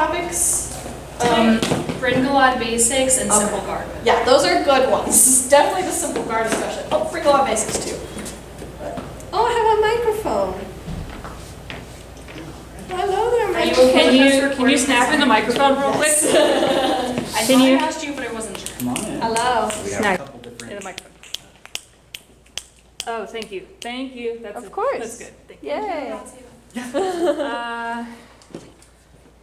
topics? Bryn Gwlad basics and Okay. simple garb. Yeah, those are good ones. Definitely the simple guard especially. Oh, Bryn Gwlad basics too. Oh, I have a microphone. Hello there, Are you microphone. okay? Can you snap in the microphone real quick? I Can thought you- I asked you, but I wasn't sure. Come on in. Hello. We have Snack. a couple different. In the microphone. Oh, thank you. Thank you. That's Of it. course. That's good. Thank you. Yay.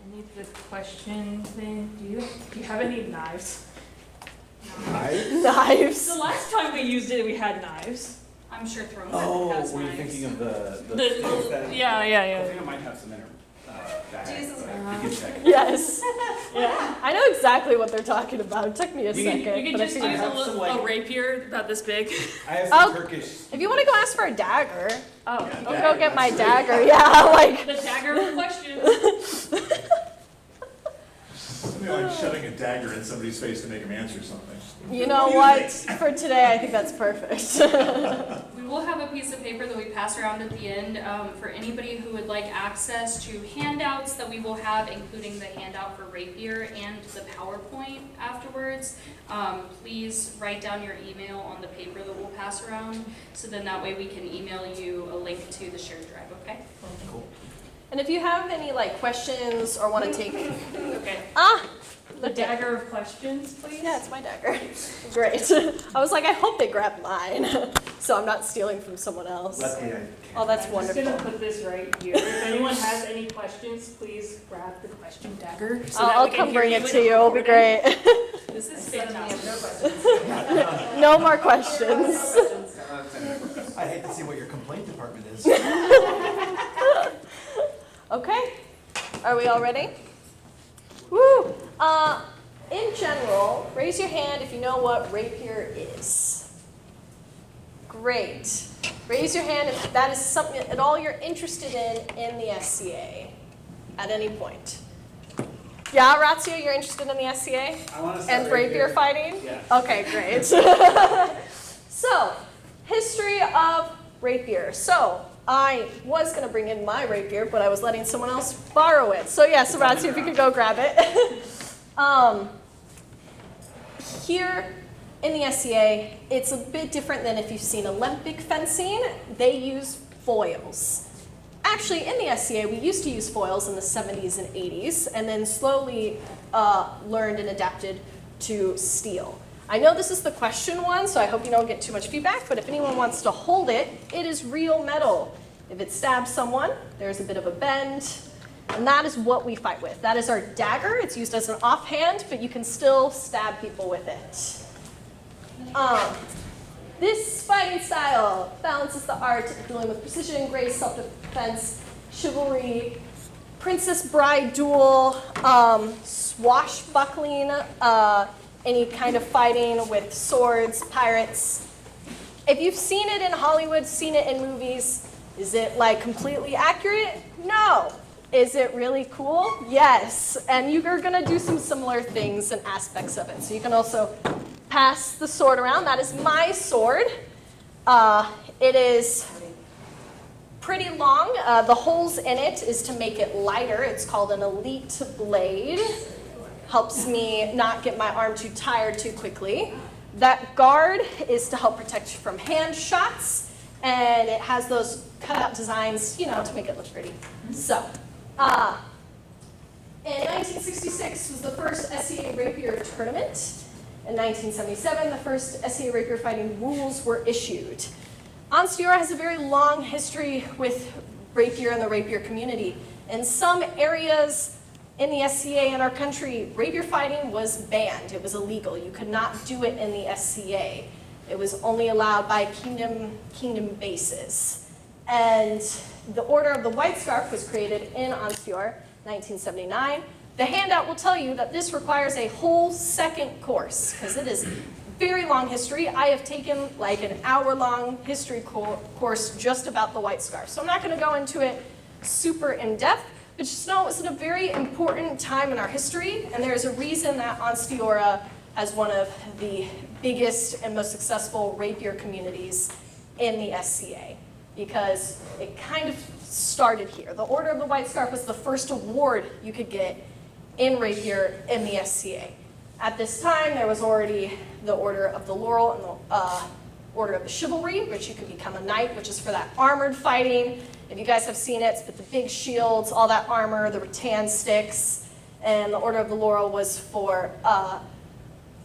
I need the question thing. Do you have any knives? Knives. The last time we used it, we had knives. I'm sure Throne Oh, has were you knives. thinking of the The- that? yeah. I think I might have some in her bag. Jesus. but you can check. Yes. Yeah. I know exactly what they're talking about. It took me a You second. You can but I just figured use it out. have some, a like- rapier about this big. I have some Oh. Turkish. If you want to go ask for a dagger, Oh. I'll Yeah, go get my that's dagger. Yeah, like. The dagger of questions. Something like shoving a dagger in somebody's face to make them answer something. You know what? For today, I think that's perfect. We will have a piece of paper that we pass around at the end for anybody who would like access to handouts that we will have, including the handout for Rapier and the PowerPoint afterwards. Please write down your email on the paper that we'll pass around, so then that way we can email you a link to the shared drive, okay? Cool. And if you have any like questions or want to take, Okay. the The dagger of questions, please. Yeah, it's my dagger. Great. I was like, I hope they grab mine, so I'm not stealing from someone else. Luckily, I can't. Oh, that's I'm just gonna wonderful. put this right here. If anyone has any questions, please grab the question dagger. so that I'll we can come hear bring you it and to you. It'll be record it. great. This is fantastic. No more questions. I hate to see what your complaint department is. Okay. Are we all ready? Woo. In general, raise your hand if you know what Rapier is. Great. Raise your hand if that is something at all you're interested in the SCA at any point. Yeah, Ratio, you're interested in the SCA? I want to And rapier fighting? Yeah. Okay, great. So, history of rapier. So, I was going to bring in my rapier, but I was letting someone else borrow it. So yeah, Ratio, if you could go grab it. Here in the SCA, it's a bit different than if you've seen Olympic fencing. They use foils. Actually, in the SCA, we used to use foils in the 70s and 80s, and then slowly learned and adapted to steel. I know this is the question one, so I hope you don't get too much feedback, but if anyone wants to hold it, it is real metal. If it stabs someone, there's a bit of a bend, and that is what we fight with. That is our dagger. It's used as an offhand, but you can still stab people with it. This fighting style balances the art of dealing with precision, grace, self-defense, chivalry, princess bride duel, swashbuckling, any kind of fighting with swords, pirates. If you've seen it in Hollywood, seen it in movies, is it like completely accurate? No. Is it really cool? Yes. And you're gonna do some similar things and aspects of it. So you can also pass the sword around. That is my sword. It is pretty long. The holes in it is to make it lighter. It's called an elite blade. Helps me not get my arm too tired too quickly. That guard is to help protect you from hand shots, and it has those cutout designs, to make it look pretty. So, in 1966 was the first SCA Rapier tournament. In 1977, the first SCA Rapier fighting rules were issued. Onstiora has a very long history with Rapier and the Rapier community. In some areas in the SCA in our country, rapier fighting was banned. It was illegal. You could not do it in the SCA. It was only allowed by kingdom bases. And the Order of the White Scarf was created in Onstiora, 1979. The handout will tell you that this requires a whole second course, because it is very long history. I have taken like an hour-long history course just about the White Scarf. So I'm not going to go into it super in-depth, but just know it was at a very important time in our history, and there's a reason that Onstiora has one of the biggest and most successful rapier communities in the SCA, because it kind of started here. The Order of the White Scarf was the first award you could get in Rapier in the SCA. At this time, there was already the Order of the Laurel and the Order of the Chivalry, which you could become a knight, which is for that armored fighting. If you guys have seen it, it's with the big shields, all that armor, the rattan sticks, and the Order of the Laurel was for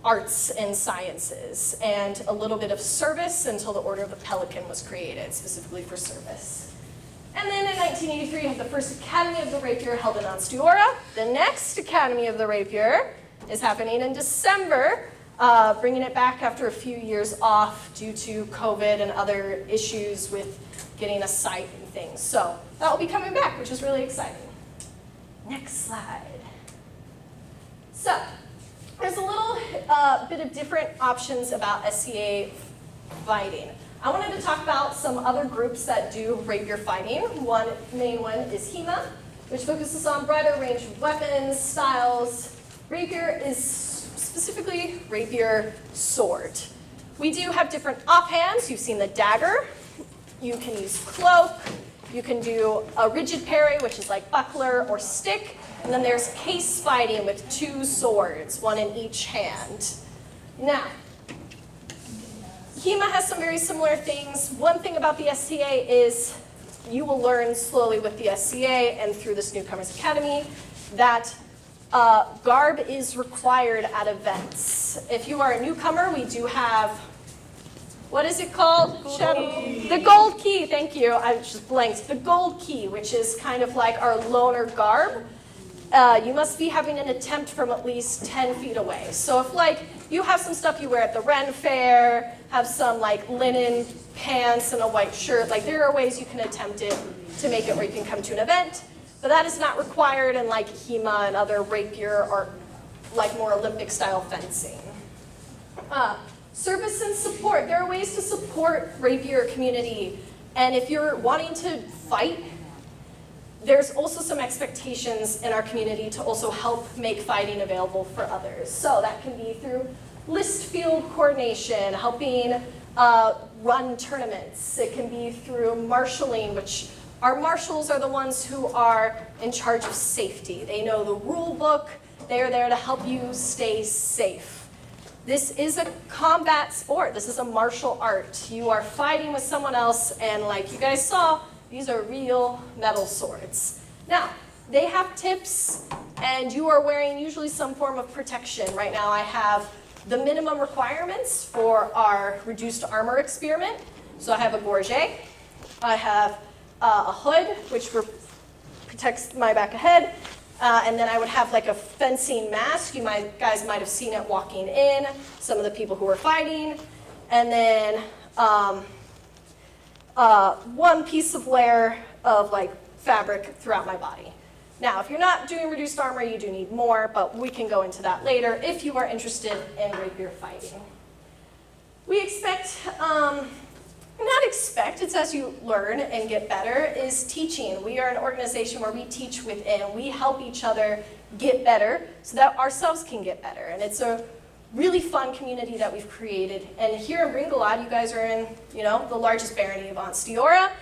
arts and sciences, and a little bit of service until the Order of the Pelican was created, specifically for service. And then in 1983, you had the first Academy of the Rapier held in Onsteora. The next Academy of the Rapier is happening in December, bringing it back after a few years off due to COVID and other issues with getting a site and things. So that will be coming back, which is really exciting. Next slide. So there's a little bit of different options about SCA fighting. I wanted to talk about some other groups that do rapier fighting. One main one is HEMA, which focuses on broader range of weapons, styles. Rapier is specifically rapier sword. We do have different offhands. You've seen the dagger. You can use cloak. You can do a rigid parry, which is like buckler or stick. And then there's case fighting with 2 swords, 1 in each hand. Now, HEMA has some very similar things. One thing about the SCA is you will learn slowly with the SCA and through this Newcomers Academy that garb is required at events. If you are a newcomer, we do have, what is it called? The gold key, thank you. I just blanked. The gold key, which is kind of like our loner garb. You must be having an attempt from at least 10 feet away. So if like you have some stuff you wear at the Ren Fair, have some like linen pants and a white shirt, like there are ways you can attempt it to make it where you can come to an event, but that is not required in like HEMA and other rapier or like more Olympic style fencing. Service and support, there are ways to support rapier community, and if you're wanting to fight, there's also some expectations in our community to also help make fighting available for others. So that can be through list field coordination, helping run tournaments. It can be through marshalling, which our marshals are the ones who are in charge of safety. They know the rule book. They are there to help you stay safe. This is a combat sport. This is a martial art. You are fighting with someone else, and like you guys saw, these are real metal swords. Now, they have tips, and you are wearing usually some form of protection. Right now I have the minimum requirements for our reduced armor experiment. So I have a gorget, I have a hood, which protects my back of head, and then I would have like a fencing mask. You guys might have seen it walking in, some of the people who were fighting, and then one piece of layer of like fabric throughout my body. Now, if you're not doing reduced armor, you do need more, but we can go into that later if you are interested in rapier fighting. We expect, not expect, it's as you learn and get better, is teaching. We are an organization where we teach within. We help each other get better so that ourselves can get better. And it's a really fun community that we've created. And here in Bryn Gwlad, you guys are in, the largest barony of Onsteora,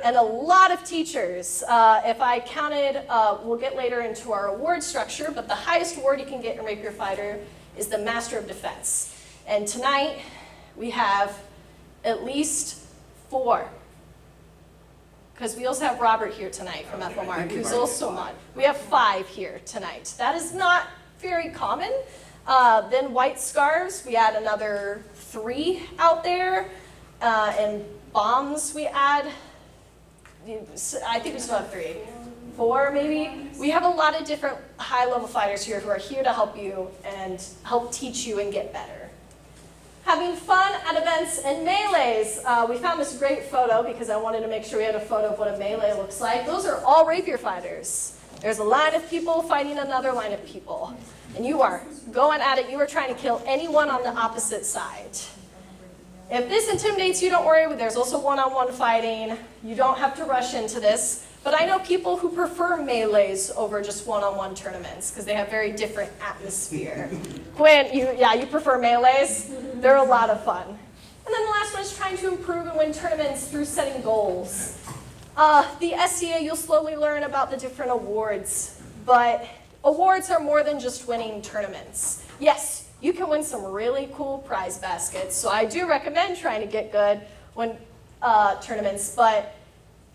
and a lot of teachers. If I counted, we'll get later into our award structure, but the highest award you can get in Rapier Fighter is the Master of Defense. And tonight, we have at least 4. Because we also have Robert here tonight from FMR, who's also a mod. We have 5 here tonight. That is not very common. Then white scarves, we add another 3 out there. And bombs, we add, I think we still have 3. 4 maybe. We have a lot of different high-level fighters here who are here to help you and help teach you and get better. Having fun at events and melees. We found this great photo because I wanted to make sure we had a photo of what a melee looks like. Those are all rapier fighters. There's a line of people fighting another line of people. And you are going at it. You are trying to kill anyone on the opposite side. If this intimidates you, don't worry. There's also one-on-one fighting. You don't have to rush into this. But I know people who prefer melees over just one-on-one tournaments because they have very different atmosphere. Quinn, you prefer melees? They're a lot of fun. And then the last one is trying to improve and win tournaments through setting goals. The SCA, you'll slowly learn about the different awards, but awards are more than just winning tournaments. Yes, you can win some really cool prize baskets, so I do recommend trying to get good when tournaments, but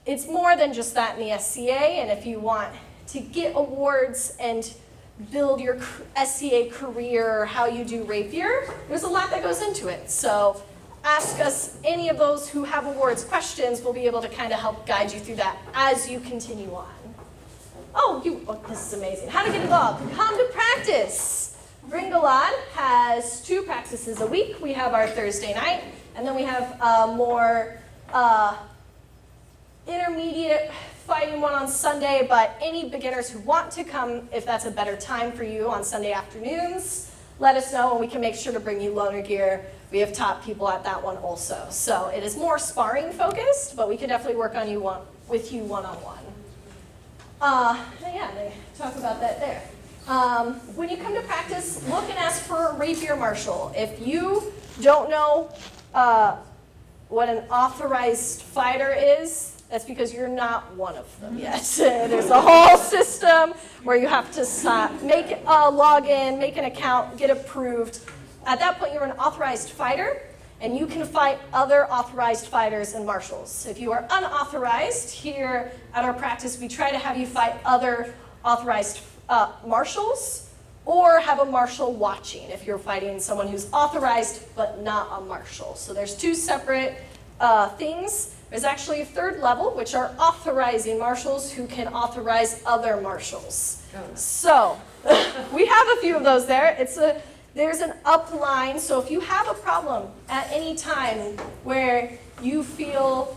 it's more than just that in the SCA, and if you want to get awards and build your SCA career, how you do Rapier, there's a lot that goes into it. So ask us any of those who have awards questions. We'll be able to kind of help guide you through that as you continue on. Oh, this is amazing. How to get involved. Come to practice. Bryn Gwlad has 2 practices a week. We have our Thursday night, and then we have more intermediate fighting one on Sunday, but any beginners who want to come, if that's a better time for you on Sunday afternoons, let us know and we can make sure to bring you loaner gear. We have top people at that one also. So it is more sparring focused, but we can definitely work on with you one-on-one. Yeah, they talk about that there. When you come to practice, look and ask for a Rapier marshal. If you don't know what an authorized fighter is, that's because you're not one of them yet. There's a whole system where you have to log in, make an account, get approved. At that point, you're an authorized fighter, and you can fight other authorized fighters and marshals. If you are unauthorized, here at our practice, we try to have you fight other authorized marshals, or have a marshal watching if you're fighting someone who's authorized but not a marshal. So there's 2 separate things. There's actually a 3rd level, which are authorizing marshals who can authorize other marshals. So we have a few of those there. There's an upline, so if you have a problem at any time where you feel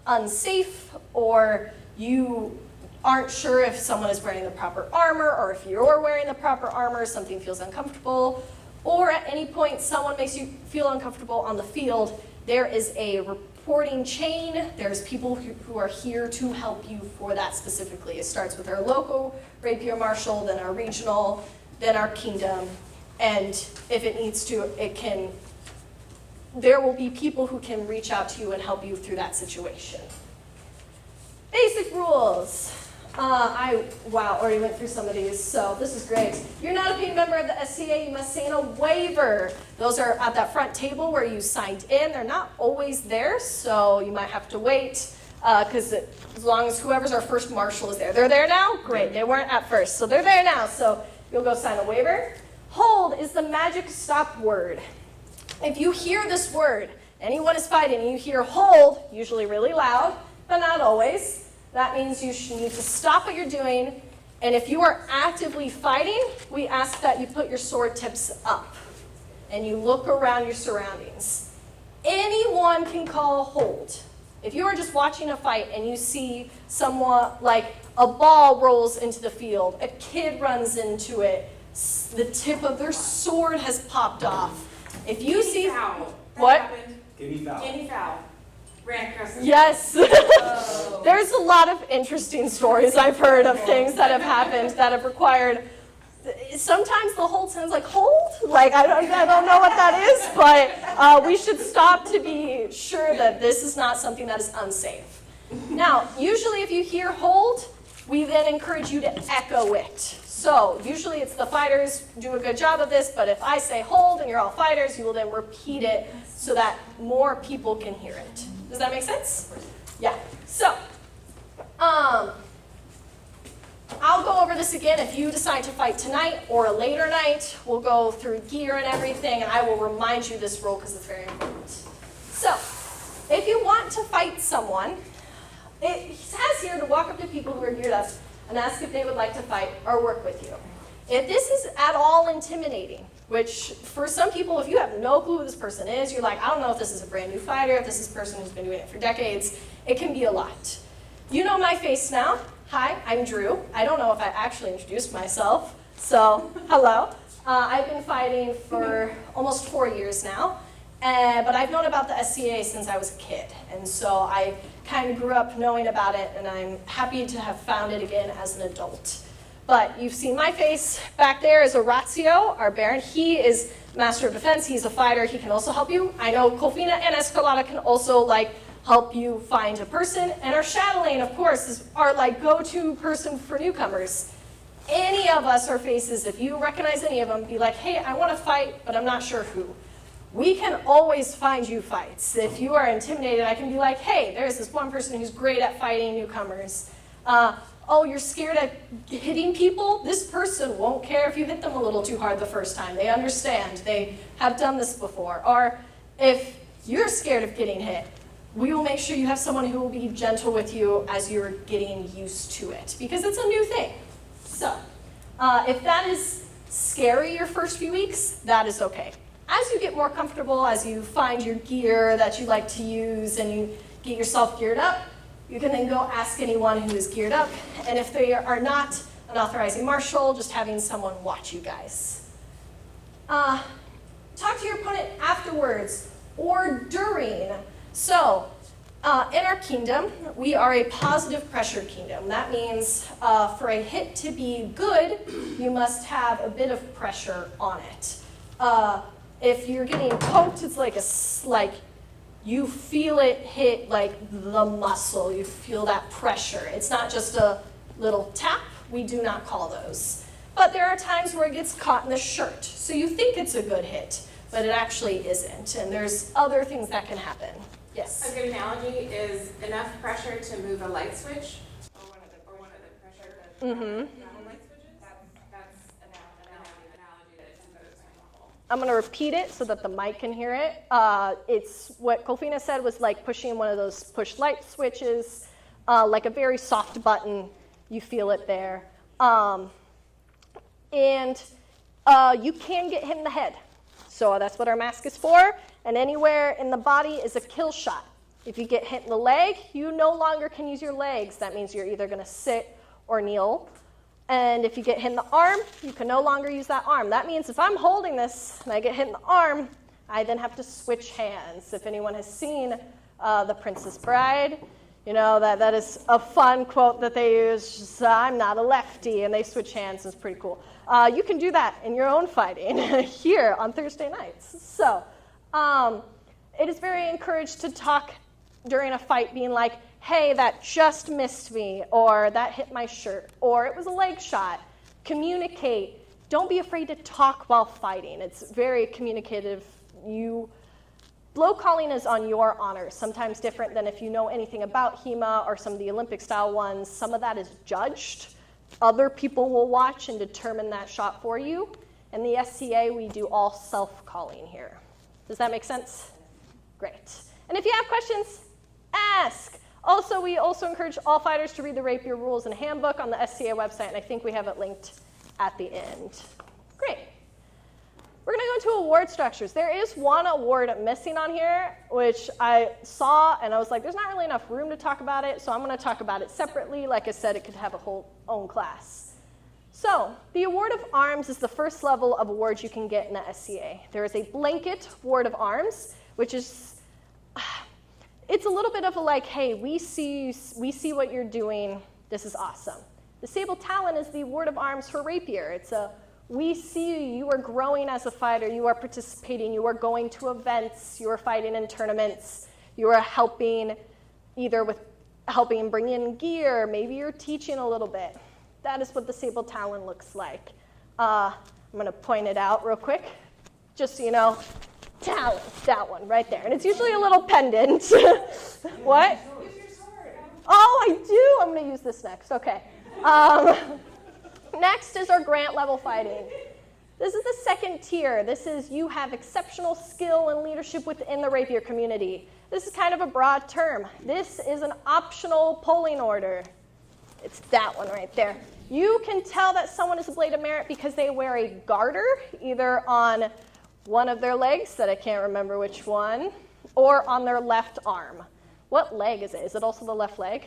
unsafe or you aren't sure if someone is wearing the proper armor, or if you're wearing the proper armor, something feels uncomfortable, or at any point someone makes you feel uncomfortable on the field, there is a reporting chain. There's people who are here to help you for that specifically. It starts with our local Rapier marshal, then our regional, then our kingdom, and if it needs to, there will be people who can reach out to you and help you through that situation. Basic rules. I already went through some of these, so this is great. You're not a paid member of the SCA, you must sign a waiver. Those are at that front table where you signed in. They're not always there, so you might have to wait, because as long as whoever's our first marshal is there. They're there now? Great, they weren't at first, so they're there now, so you'll go sign a waiver. Hold is the magic stop word. If you hear this word, anyone is fighting, and you hear hold, usually really loud, but not always, that means you should need to stop what you're doing, and if you are actively fighting, we ask that you put your sword tips up, and you look around your surroundings. Anyone can call hold. If you are just watching a fight and you see someone, like a ball rolls into the field, a kid runs into it, the tip of their sword has popped off. If you see... Foul. What? Guinea fowl. Guinea fowl. Ran across the Yes. There's a lot of interesting stories I've heard of things that have happened that have required, sometimes the hold sounds like hold, like I don't know what that is, but we should stop to be sure that this is not something that is unsafe. Now, usually if you hear hold, we then encourage you to echo it. So usually it's the fighters do a good job of this, but if I say hold and you're all fighters, you will then repeat it so that more people can hear it. Does that make sense? Yeah. So, I'll go over this again. If you decide to fight tonight or a later night, we'll go through gear and everything, and I will remind you this rule because it's very important. So, if you want to fight someone, it says here to walk up to people who are geared up and ask if they would like to fight or work with you. If this is at all intimidating, which for some people, if you have no clue who this person is, you're like, I don't know if this is a brand new fighter, if this is a person who's been doing it for decades, it can be a lot. You know my face now. Hi, I'm Drew. I don't know if I actually introduced myself, so hello. I've been fighting for almost 4 years now, but I've known about the SCA since I was a kid, and so I kind of grew up knowing about it, and I'm happy to have found it again as an adult. But you've seen my face. Back there is Orazio, our Baron. He is Master of Defense. He's a fighter. He can also help you. I know Colfina and Escalada can also help you find a person. And our Chatelaine, of course, is our go-to person for newcomers. any of us or faces, if you recognize any of them, be like, hey, I want to fight, but I'm not sure who. We can always find you fights. If you are intimidated, I can be like, hey, there's this one person who's great at fighting newcomers. Oh, you're scared of hitting people? This person won't care if you hit them a little too hard the first time. They understand. They have done this before. Or if you're scared of getting hit, we will make sure you have someone who will be gentle with you as you're getting used to it, because it's a new thing. So if that is scary your first few weeks, that is okay. As you get more comfortable, as you find your gear that you like to use and you get yourself geared up, you can then go ask anyone who is geared up. And if they are not an authorizing marshal, just having someone watch you guys. Talk to your opponent afterwards or during. So in our kingdom, we are a positive pressure kingdom. That means for a hit to be good, you must have a bit of pressure on it. If you're getting poked, it's like you feel it hit like the muscle. You feel that pressure. It's not just a little tap. We do not call those. But there are times where it gets caught in the shirt. So you think it's a good hit, but it actually isn't. And there's other things that can happen. Yes? A good analogy is enough pressure to move a light switch, or one of the pressure to light switches. That's an analogy that is good example. I'm going to repeat it so that the mic can hear it. It's what Kolfina said was like pushing one of those push light switches, like a very soft button. You feel it there. And you can get hit in the head. So that's what our mask is for. And anywhere in the body is a kill shot. If you get hit in the leg, you no longer can use your legs. That means you're either going to sit or kneel. And if you get hit in the arm, you can no longer use that arm. That means if I'm holding this and I get hit in the arm, I then have to switch hands. If anyone has seen The Princess Bride, you know that is a fun quote that they use. I'm not a lefty, and they switch hands. It's pretty cool. You can do that in your own fighting here on Thursday nights. So it is very encouraged to talk during a fight, being like, hey, that just missed me, or that hit my shirt, or it was a leg shot. Communicate. Don't be afraid to talk while fighting. It's very communicative. Blow calling is on your honor, sometimes different than if you know anything about HEMA or some of the Olympic-style ones. Some of that is judged. Other people will watch and determine that shot for you. In the SCA, we do all self-calling here. Does that make sense? Great. And if you have questions, ask. Also, we also encourage all fighters to read the Rapier Rules and Handbook on the SCA website, and I think we have it linked at the end. Great. We're going to go into award structures. There is one award missing on here, which I saw, and I was like, there's not really enough room to talk about it, so I'm going to talk about it separately. Like I said, it could have a whole own class. So the Award of Arms is the first level of awards you can get in the SCA. There is a blanket Award of Arms, which is, it's a little bit of a like, hey, we see what you're doing. This is awesome. The Sable Talon is the Award of Arms for Rapier. It's a, we see you are growing as a fighter, you are participating, you are going to events, you are fighting in tournaments, you are helping either with helping bring in gear, maybe you're teaching a little bit. That is what the Sable Talon looks like. I'm going to point it out real quick, just so you know. Talon, that one right there. And it's usually a little pendant. What? Use your sword. Oh, I do. I'm going to use this next. Okay. Next is our grant level fighting. This is the second tier. This is you have exceptional skill and leadership within the Rapier community. This is kind of a broad term. This is an optional polling order. It's that one right there. You can tell that someone is a Blade of Merit because they wear a garter, either on one of their legs, that I can't remember which one, or on their left arm. What leg is it? Is it also the left leg?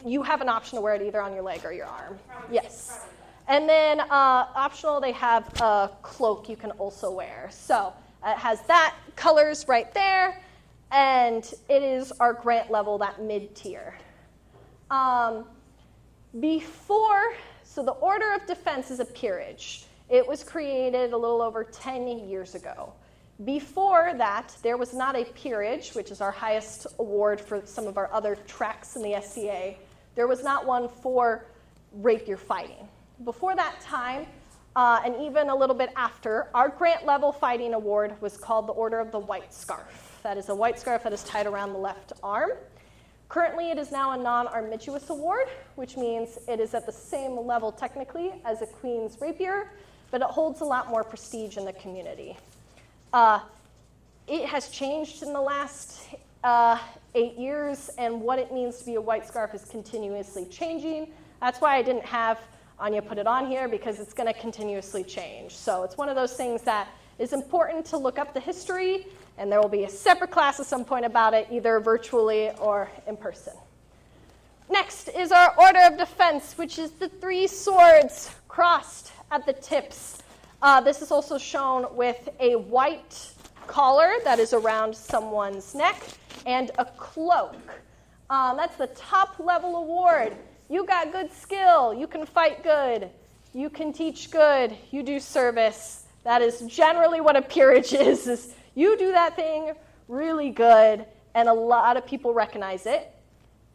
You have an option to wear it either on your leg or your arm. Yes. And then optional, they have a cloak you can also wear. So it has that colors right there, and it is our grant level, that mid-tier. So the Order of Defense is a peerage. It was created a little over 10 years ago. Before that, there was not a peerage, which is our highest award for some of our other tracks in the SCA. There was not one for rapier fighting. Before that time, and even a little bit after, our grant level fighting award was called the Order of the White Scarf. That is a white scarf that is tied around the left arm. Currently, it is now a non-armigerous award, which means it is at the same level technically as a Queen's Rapier, but it holds a lot more prestige in the community. It has changed in the last 8 years, and what it means to be a white scarf is continuously changing. That's why I didn't have Anya put it on here, because it's going to continuously change. So it's one of those things that is important to look up the history, and there will be a separate class at some point about it, either virtually or in person. Next is our Order of Defense, which is the 3 swords crossed at the tips. This is also shown with a white collar that is around someone's neck and a cloak. That's the top level award. You got good skill, you can fight good, you can teach good, you do service. That is generally what a peerage is you do that thing really good, and a lot of people recognize it.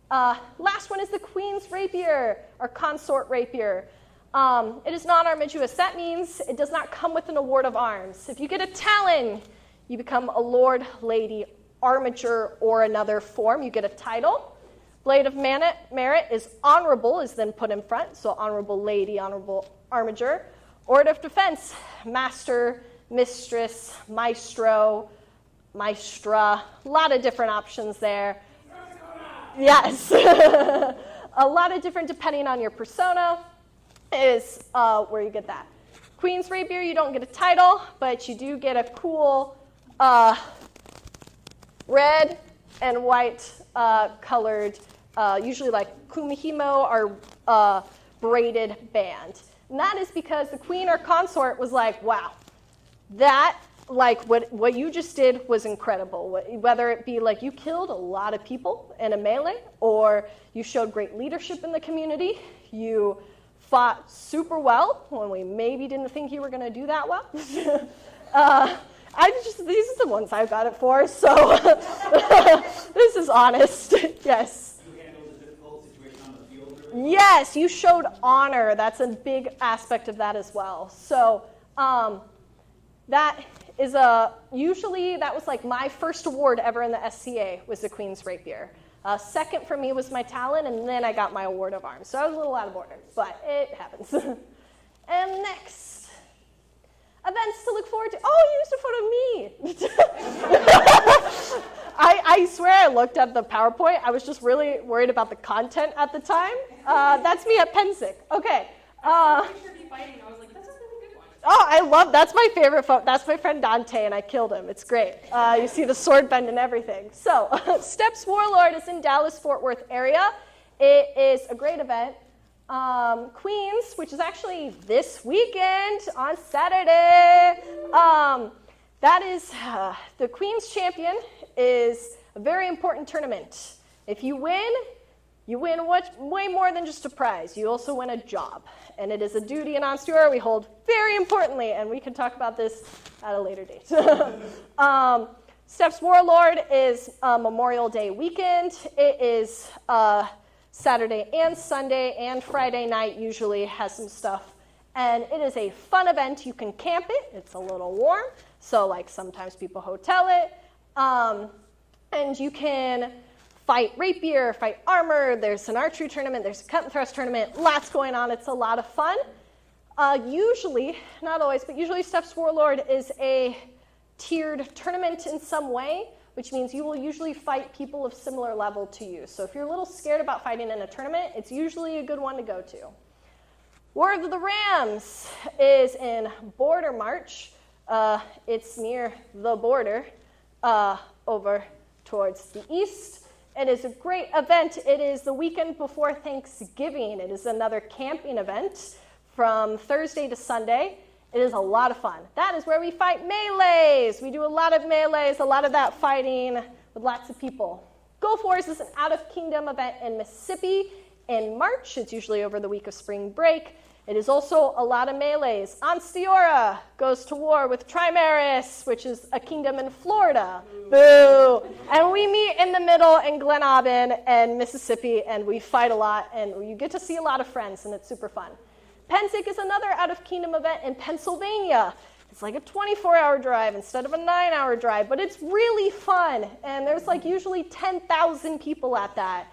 Last one is the Queen's Rapier, or Consort Rapier. It is non-armigerous. That means it does not come with an award of arms. If you get a talon, you become a lord, lady, armiger, or another form. You get a title. Blade of Merit is honorable, is then put in front, so honorable lady, honorable armiger. Order of Defense, master, mistress, maestro, maestra, a lot of different options there. Yes. A lot of different, depending on your persona, is where you get that. Queen's Rapier, you don't get a title, but you do get a cool red and white colored, usually like kumihimo or braided band. And that is because the queen or consort was like, wow, that, like what you just did was incredible. Whether it be like you killed a lot of people in a melee, or you showed great leadership in the community, you fought super well when we maybe didn't think you were going to do that well. These are the ones I got it for, so this is honest. Yes. You handled a difficult situation on the field really well? Yes, you showed honor. That's a big aspect of that as well. So that is usually that was like my first award ever in the SCA was the Queen's Rapier. Second for me was my talon, and then I got my award of arms. So I was a little out of order, but it happens. And next, events to look forward to. Oh, you used a photo of me. I swear I looked at the PowerPoint. I was just really worried about the content at the time. That's me at Pensick. Okay. I was like, that's a really good one. Oh, I love, that's my favorite photo. That's my friend Dante, and I killed him. It's great. You see the sword bend and everything. So, Steps Warlord is in Dallas-Fort Worth area. It is a great event. Queens, which is actually this weekend on Saturday. That is, the Queen's Champion is a very important tournament. If you win way more than just a prize. You also win a job. And it is a duty in Onstewar we hold very importantly, and we can talk about this at a later date. Steps Warlord is Memorial Day weekend. It is Saturday and Sunday and Friday night usually has some stuff. And it is a fun event. You can camp it. It's a little warm. So like sometimes people hotel it. And you can fight rapier, fight armor. There's an archery tournament. There's a cut and thrust tournament. Lots going on. It's a lot of fun. Usually, not always, but usually Steps Warlord is a tiered tournament in some way, which means you will usually fight people of similar level to you. So if you're a little scared about fighting in a tournament, it's usually a good one to go to. War of the Rams is in Border March. It's near the border over towards the east. It is a great event. It is the weekend before Thanksgiving. It is another camping event from Thursday to Sunday. It is a lot of fun. That is where we fight melees. We do a lot of melees, a lot of that fighting with lots of people. Go Force is an out-of-kingdom event in Mississippi. in March. It's usually over the week of spring break. It is also a lot of melees. Anstiora goes to war with Trimaris, which is a kingdom in Florida. Boo! And we meet in the middle in Glen Aubin and Mississippi, and we fight a lot, and you get to see a lot of friends, and it's super fun. Pensic is another out-of-kingdom event in Pennsylvania. It's like a 24-hour drive instead of a 9-hour drive, but it's really fun, and there's like usually 10,000 people at that.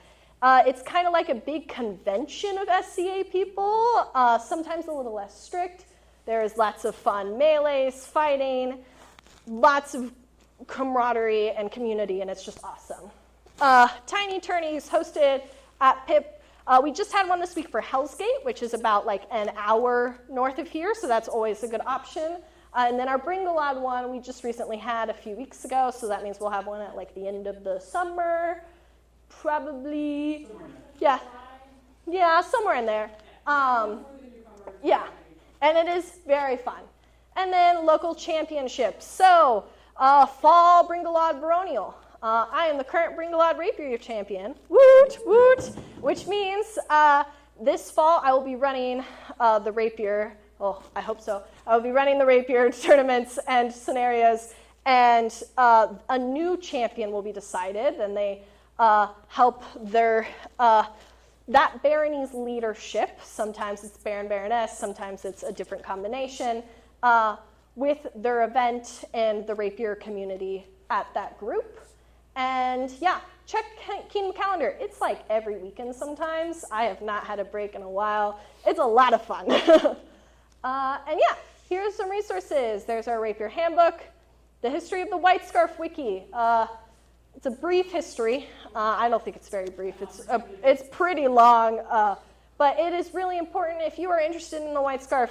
It's kind of like a big convention of SCA people, sometimes a little less strict. There's lots of fun melees, fighting, lots of camaraderie and community, and it's just awesome. Tiny Tourneys hosted at PIP. We just had one this week for Hell's Gate, which is about like an hour north of here, so that's always a good option. And then our Bryn Gwlad one we just recently had a few weeks ago, so that means we'll have one at like the end of the summer. Probably, yeah, somewhere in there. Yeah, and it is very fun. And then local championships. So, fall Bryn Gwlad Baronial. I am the current Bryn Gwlad Rapier champion. Woot, woot. Which means this fall I will be running the Rapier. Oh, I hope so. I will be running the Rapier tournaments and scenarios, and a new champion will be decided, and they help their that barony's leadership. Sometimes it's Baron, Baroness, sometimes it's a different combination with their event and the Rapier community at that group. And yeah, check Kingdom Calendar. It's like every weekend sometimes. I have not had a break in a while. It's a lot of fun. And yeah, here's some resources. There's our Rapier handbook, the history of the White Scarf Wiki. It's a brief history. I don't think it's very brief. It's pretty long, but it is really important. If you are interested in the White Scarf,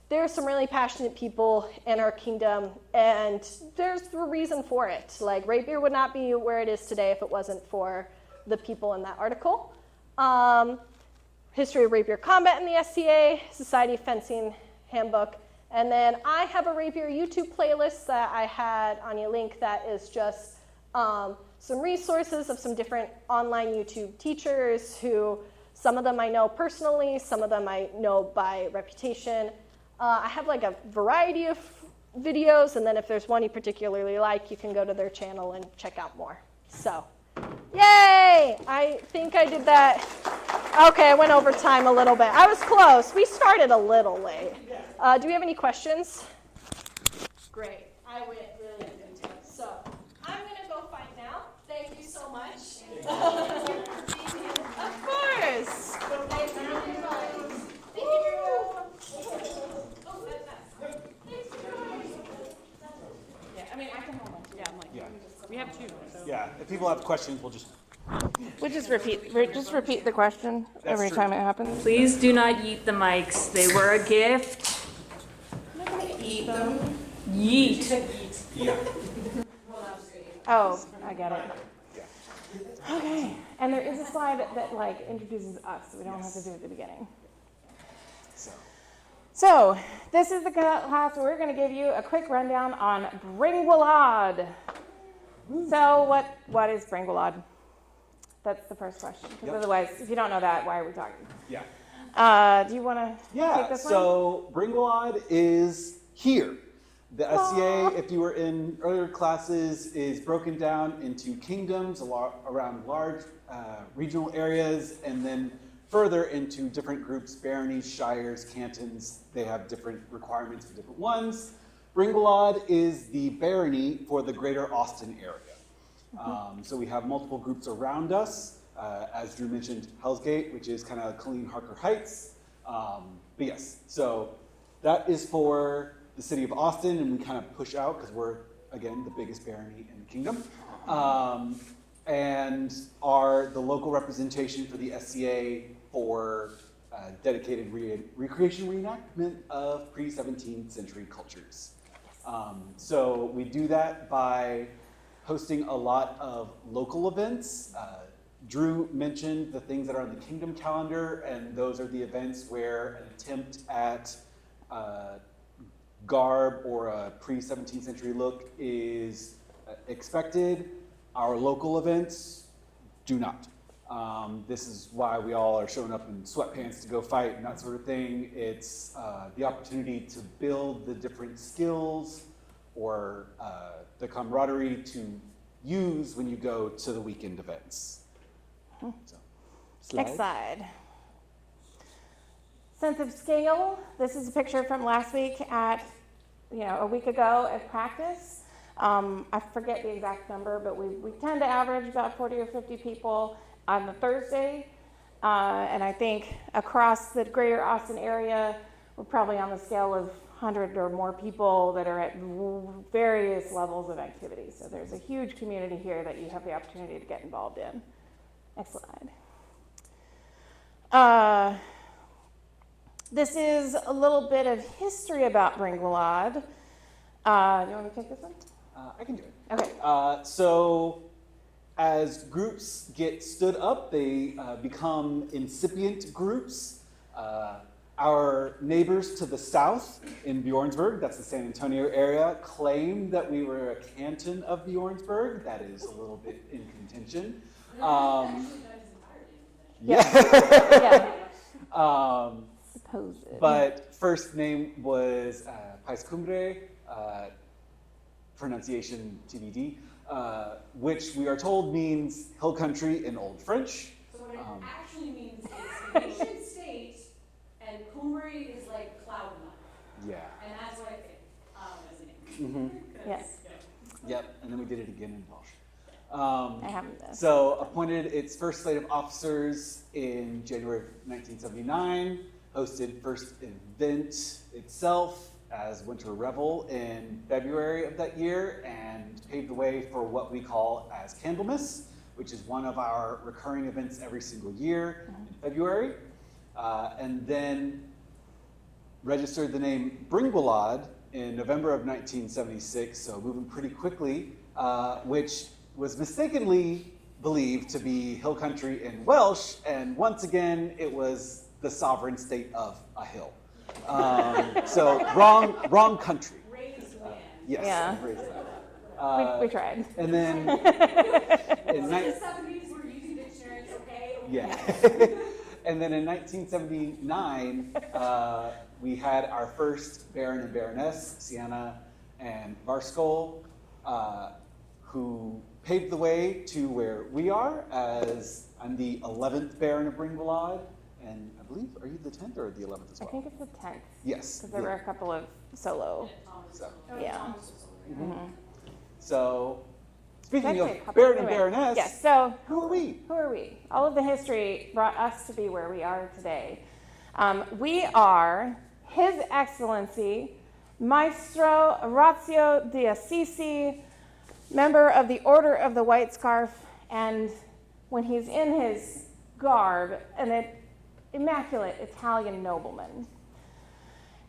there are some really passionate people in our kingdom, and there's a reason for it. Like, Rapier would not be where it is today if it wasn't for the people in that article. History of Rapier combat in the SCA, Society Fencing Handbook, and then I have a Rapier YouTube playlist that I had on your link that is just some resources of some different online YouTube teachers who, some of them I know personally, some of them I know by reputation. I have like a variety of videos, and then if there's one you particularly like, you can go to their channel and check out more. So, yay! I think I did that. Okay, I went over time a little bit. I was close. We started a little late. Do we have any questions? Great. I went really into detail. So, I'm going to go fight now. Thank you so much. Of course. Thank you very much. Thank you. Yeah, I mean, I can hold on to it. I'm like, Yeah. we have two. So. Yeah, if people have questions, we'll just. We'll just repeat the question every true. time it happens. Please do not yeet the mics. They were a gift. I'm not gonna eat them. Yeet. Yeah. Oh, I get it. Okay, and there is a slide that like introduces us, so we don't have to do it at the beginning. So, this is the class where we're going to give you a quick rundown on Bryn Gwlad. So, what is Bryn Gwlad? That's the first question. Because otherwise, if you don't know that, why are we talking? Yeah. Do you want to Yeah, take this one? so Bryn Gwlad is here. The SCA, if you were in earlier classes, is broken down into kingdoms around large regional areas, and then further into different groups, baronies, shires, cantons. They have different requirements for different ones. Bryn Gwlad is the barony for the greater Austin area. So we have multiple groups around us. As Drew mentioned, Hell's Gate, which is kind of Colleen Harker Heights. But yes, so that is for the city of Austin, and we kind of push out because we're, again, the biggest barony in the kingdom. And are the local representation for the SCA for dedicated recreation reenactment of pre-17th century cultures. So we do that by hosting a lot of local events. Drew mentioned the things that are on the kingdom calendar, and those are the events where an attempt at garb or a pre-17th century look is expected. Our local events do not. This is why we all are showing up in sweatpants to go fight and that sort of thing. It's the opportunity to build the different skills or the camaraderie to use when you go to the weekend events. So, Next slide. Sense of scale. This is a picture from last week at, a week ago at practice. I forget the exact number, but we tend to average about 40 or 50 people on the Thursday. And I think across the greater Austin area, we're probably on the scale of 100 or more people that are at various levels of activity. So there's a huge community here that you have the opportunity to get involved in. Next slide. This is a little bit of history about Bryn Gwlad. You want me to take this one? I can do it. Okay. So as groups get stood up, they become incipient groups. Our neighbors to the south in Bjornsburg, that's the San Antonio area, claim that we were a canton of Bjornsburg. That is a little bit in contention. Yeah. Supposed. But first name was Pais Cumbre, pronunciation TBD, which we are told means hill country in Old French. So what it actually means is a nation state, and Cumbre is like cloud nine. Yeah. And that's what I think as a name. Mm-hmm. Yes. Yep, and then we did it again in Welsh. I have this. So appointed its first slate of officers in January of 1979, hosted first event itself as Winter Revel in February of that year, and paved the way for what we call as Candlemas, which is one of our recurring events every single year in February. And then registered the name Bryn Gwlad in November of 1976, so moving pretty quickly, which was mistakenly believed to be hill country in Welsh, and once again, it was the sovereign state of a hill. So wrong country. Raised land. Yes. Yeah. Raised land. We tried. And then in The 70s were using dictionaries, okay? yeah. And then in 1979, we had our first Baron and Baroness, Sienna and Varskol, who paved the way to where we are, as I'm the 11th Baron of Bryn Gwlad, and I believe, are you the 10th or the 11th as I well? think it's the 10th. Yes. Because there were a couple of solo. So, Yeah. so speaking Actually, a of couple- Baron and anyway, Baroness, Yes, so who are we? who are we? All of the history brought us to be where we are today. We are His Excellency Maestro Orazio de Assisi, member of the Order of the White Scarf, and when he's in his garb, an immaculate Italian nobleman.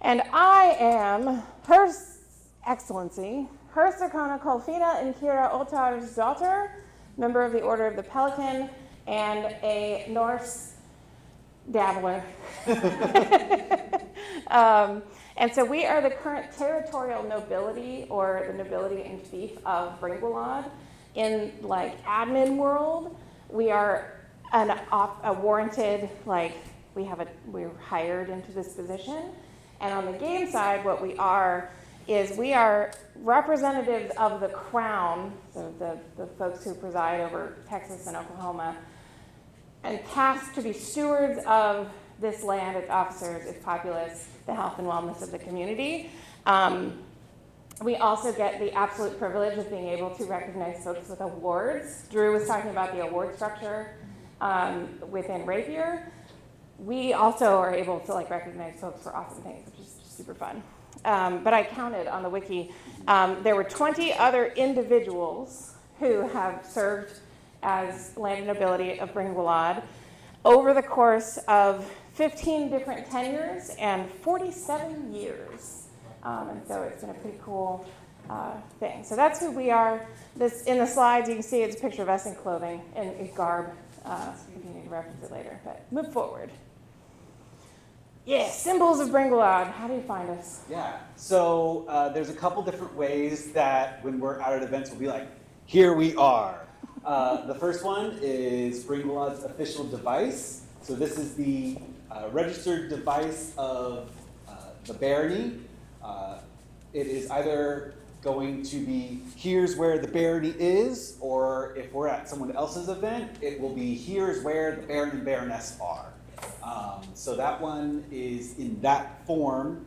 And I am Her Excellency Hersakona Kolfina and Kira Otar's daughter, member of the Order of the Pelican, and a Norse dabbler. And so we are the current territorial nobility, or the nobility in fief of Bryn Gwlad. In like admin world, we are a warranted, like we're hired into this position. And on the game side, what we are is we are representatives of the crown, so the folks who preside over Texas and Oklahoma, and tasked to be stewards of this land, its officers, its populace, the health and wellness of the community. We also get the absolute privilege of being able to recognize folks with awards. Drew was talking about the award structure within Rapier. We also are able to recognize folks for awesome things, which is super fun. But I counted on the wiki. There were 20 other individuals who have served as landed nobility of Bryn Gwlad over the course of 15 different tenures and 47 years. And so it's been a pretty cool thing. So that's who we are. In the slides, you can see it's a picture of us in clothing and in garb, if you need to reference it later. But move forward. Yeah, symbols of Bryn Gwlad. How do you find us? Yeah, so there's a couple different ways that when we're out at events, we'll be like, here we are. The first one is Bryn Gwlad's official device. So this is the registered device of the barony. It is either going to be here's where the barony is, or if we're at someone else's event, it will be here's where the baron and baroness are. So that one is in that form,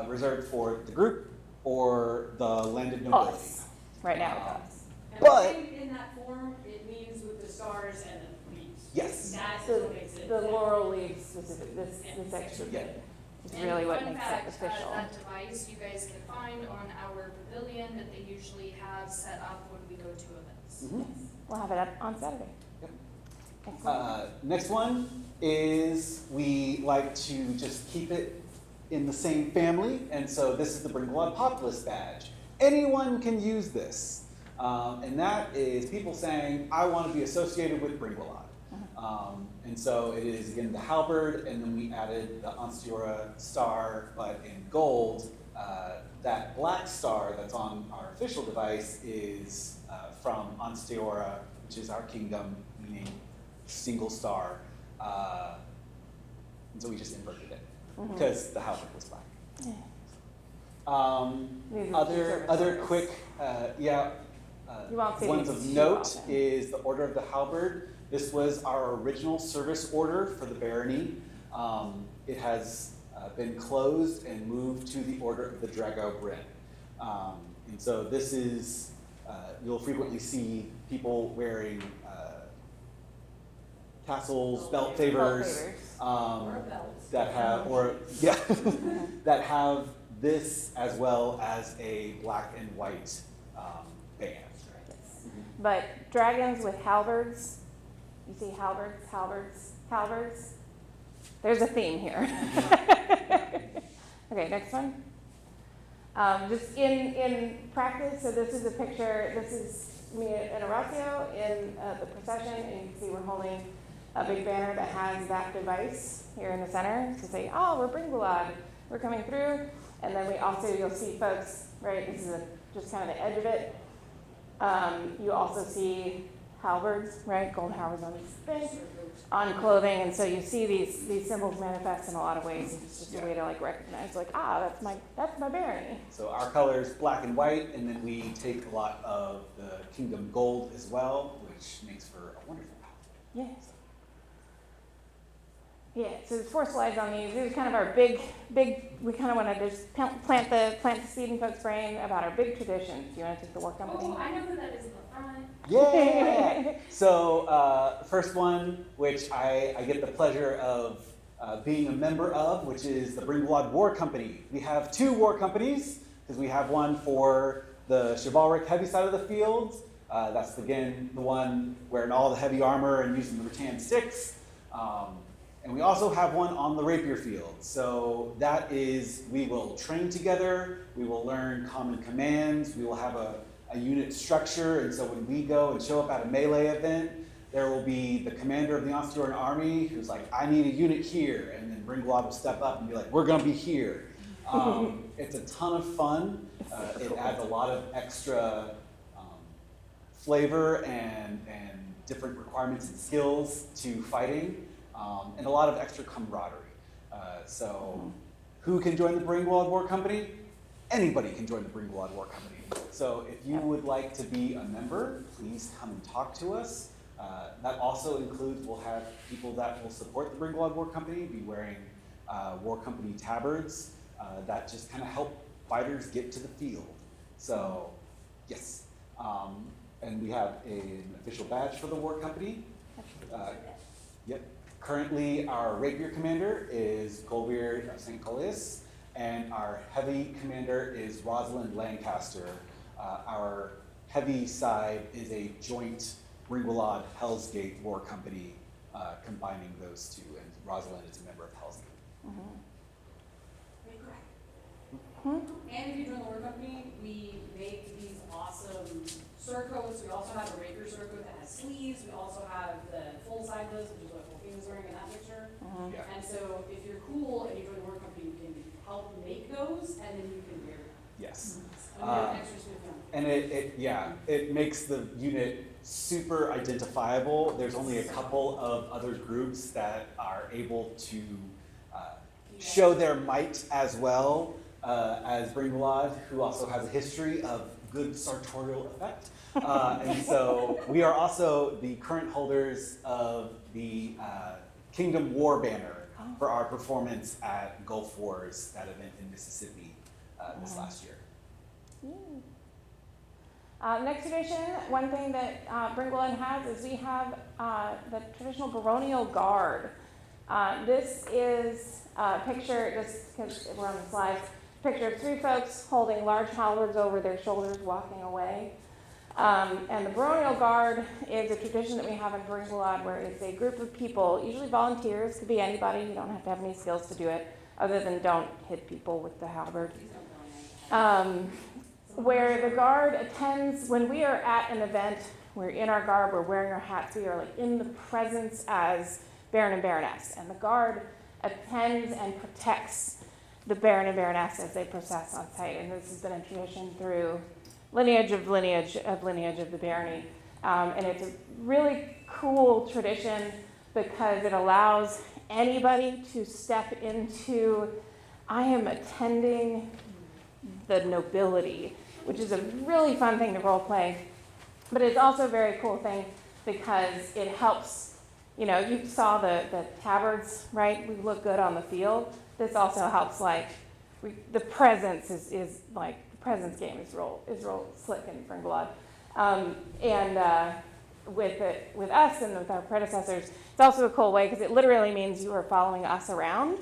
reserved for the group or the landed nobility. Us, right now with us. And But- I think in that form, it means with the stars and the leaves. Yes. That's The, what makes it. the laurel leaves specific, this extra Yeah. bit is And really what fun makes it fact, official. that device you guys can find on our pavilion that they usually have set up when we go to events. Mhm. We'll have it up on Saturday. Yep. Excellent. Next one is we like to just keep it in the same family, and so this is the Bryn Gwlad Populist badge. Anyone can use this, and that is people saying, I want to be associated with Bryn Gwlad. And so it is, again, the halberd, and then we added the Anstiora star, but in gold. That black star that's on our official device is from Anstiora, which is our kingdom, meaning single star. And so we just inverted it because the halberd was black. These are the Other service quick, You won't see ones these of too note often. is the Order of the Halberd. This was our original service order for the barony. It has been closed and moved to the Order of the Drago Bryn. And so this is, you'll frequently see people wearing tassels, belt favors, Or a belt. that have, or, yeah, that have this as well as a black and white band. But dragons with halberds, you see halberds, halberds, halberds. There's a theme here. Okay, next one. Just in practice, so this is a picture, this is me and Horacio in the procession, and you can see we're holding a big banner that has that device here in the center to say, oh, we're Bryn Gwlad, we're coming through. And then we also, you'll see folks, right, this is just kind of the edge of it. You also see halberds, right, gold halberds on these things, on clothing, and so you see these symbols manifest in a lot of ways. It's just a way to like recognize, like, that's my barony. So our colors, black and white, and then we take a lot of the kingdom gold as well, which makes for a wonderful palette. Yes. Yeah, so there's 4 slides on these. These are kind of our big, we kind of want to just plant the seed in folks' brain about our big traditions. Do you want to take the war company? Oh, I know who that is in the front. Yeah! So first one, which I get the pleasure of being a member of, which is the Bryn Gwlad War Company. We have 2 war companies, because we have one for the chivalric heavy side of the field. That's, again, the one wearing all the heavy armor and using the rattan sticks. And we also have one on the Rapier field. So that is, we will train together, we will learn common commands, we will have a unit structure, and so when we go and show up at a melee event, there will be the commander of the Anstioran army who's like, I need a unit here, and then Bryn Gwlad will step up and be like, we're gonna be here. It's a ton of fun. It adds a lot of extra flavor and different requirements and skills to fighting. And a lot of extra camaraderie. So who can join the Bryn Gwlad War Company? Anybody can join the Bryn Gwlad War Company. So if you would like to be a member, please come and talk to us. That also includes, we'll have people that will support the Bryn Gwlad War Company, be wearing War Company tabards that just kind of help fighters get to the field. So, yes. And we have an official badge for the War Company. Yep. Currently, our Rapier commander is Golbeard of St. Colis, and our heavy commander is Rosalind Lancaster. Our heavy side is a joint Bryn Gwlad Hell's Gate War Company, combining those two, and Rosalind is a member of Hell's Gate. And if you join the war company, we make these awesome surcoats. We also have a Rapier surcoat that has sleeves. We also have the full side list, which is what Wolfie was wearing in that picture. Yeah. And so if you're cool and you join the war company, you can help make those, and then you can wear them. Yes. And they're extra smooth. And it makes the unit super identifiable. There's only a couple of other groups that are able to show their might as well as Bryn Gwlad, who also has a history of good sartorial effect. And so we are also the current holders of the Kingdom War banner for our performance at Gulf Wars, that event in Mississippi this last year. Next tradition, one thing that Bryn Gwlad has is we have the traditional baronial guard. This is a picture, just because we're on the slides, picture of 3 folks holding large halberds over their shoulders walking away. And the baronial guard is a tradition that we have in Bryn Gwlad where it's a group of people, usually volunteers, could be anybody, you don't have to have any skills to do it, other than don't hit people with the halberd. Where the guard attends, when we are at an event, we're in our garb, we're wearing our hats, we are like in the presence as Baron and Baroness, and the guard attends and protects the Baron and Baroness as they process on site, and this has been a tradition through lineage of the barony, and it's a really cool tradition because it allows anybody to step into, I am attending the nobility, which is a really fun thing to role play, but it's also a very cool thing because it helps, you know, you saw the tabards, right? We look good on the field. This also helps, like, the presence is like, the presence game is real slick in Bryn Gwlad. With us and with our predecessors, it's also a cool way because it literally means you are following us around,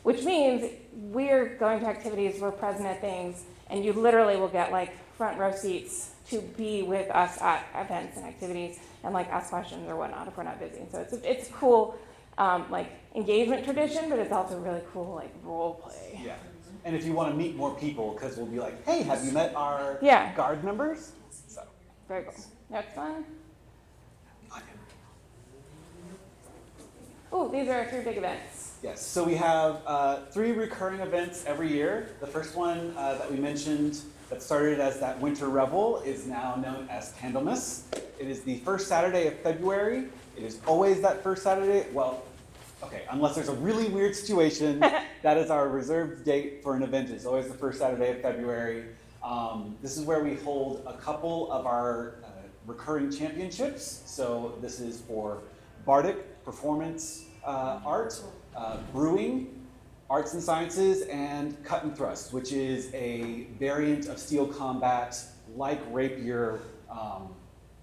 which means we're going to activities, we're present at things, and you literally will get like front row seats to be with us at events and activities and like ask questions or whatnot if we're not busy. And so it's a cool like engagement tradition, but it's also really cool like role play. Yeah. And if you want to meet more people, because we'll be like, hey, have you met our guard members? So. Very cool. Next one. Oh, these are our 3 big events. Yes, so we have 3 recurring events every year. The first one that we mentioned that started as that Winter Revel is now known as Candlemas. It is the first Saturday of February. It is always that first Saturday. Well, okay, unless there's a really weird situation, that is our reserved date for an event. It's always the first Saturday of February. This is where we hold a couple of our recurring championships. So this is for Bardic, performance art, brewing, arts and sciences, and cut and thrust, which is a variant of steel combat like Rapier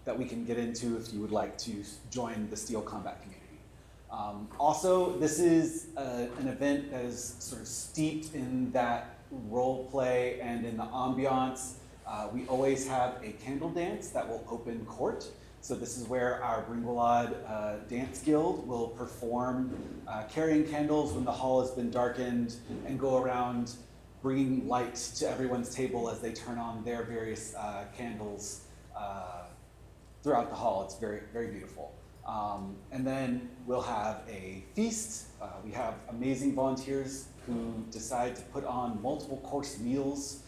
that we can get into if you would like to join the steel combat community. Also, this is an event that is sort of steeped in that role play and in the ambiance. We always have a candle dance that will open court. So this is where our Bryn Gwlad Dance Guild will perform carrying candles when the hall has been darkened and go around bringing light to everyone's table as they turn on their various candles throughout the hall. It's very, very beautiful. And then we'll have a feast. We have amazing volunteers who decide to put on multiple course meals.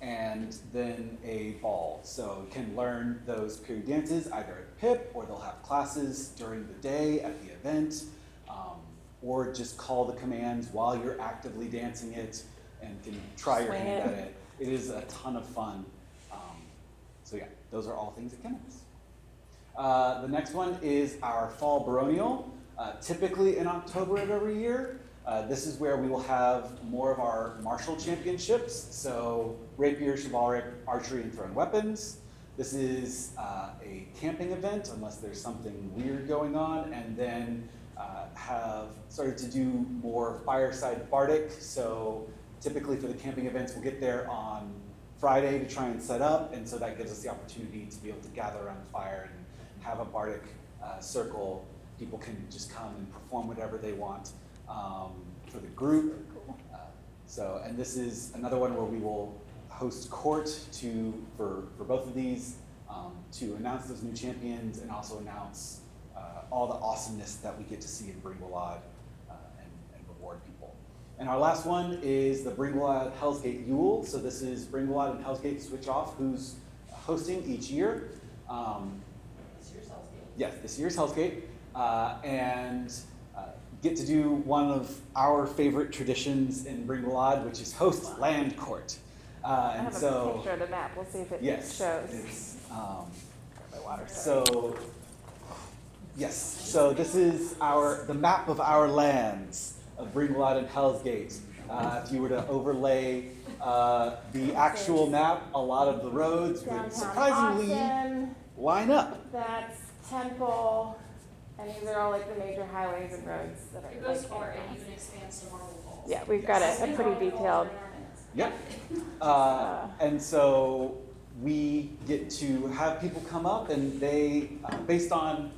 And then a ball. So you can learn those period dances either at PIP, or they'll have classes during the day at the event, or just call the commands while you're actively dancing it and can try your hand at it. It is a ton of fun. So yeah, those are all things at Candlemas. The next one is our Fall Baronial, typically in October of every year. This is where we will have more of our martial championships, so rapier, chivalric, archery, and thrown weapons. This is a camping event, unless there's something weird going on, and then have started to do more fireside bardic. So typically for the camping events, we'll get there on Friday to try and set up, and so that gives us the opportunity to be able to gather around the fire and have a bardic circle. People can just come and perform whatever they want. For the group. And this is another one where we will host court for both of these to announce those new champions and also announce all the awesomeness that we get to see in Bryn Gwlad and reward people. And our last one is the Bryn Gwlad Hell's Gate Yule. So this is Bryn Gwlad and Hell's Gate Switch Off, who's hosting each year. This year's Hell's Gate. Yes, this year's Hell's Gate, and get to do one of our favorite traditions in Bryn Gwlad, which is host land court. I And have a so, picture of the map. We'll see if it yes, shows. it's, My water. so, yes, so this is the map of our lands of Bryn Gwlad and Hell's Gate. If you were to overlay the actual map, a lot of the roads would Downtown surprisingly Austin, line up. that's Temple, and these are all like the major highways and roads that are. It goes like, far, in it our- even expands to Marble Falls. Yeah, we've got a pretty detailed. Yep. And so we get to have people come up and they, based on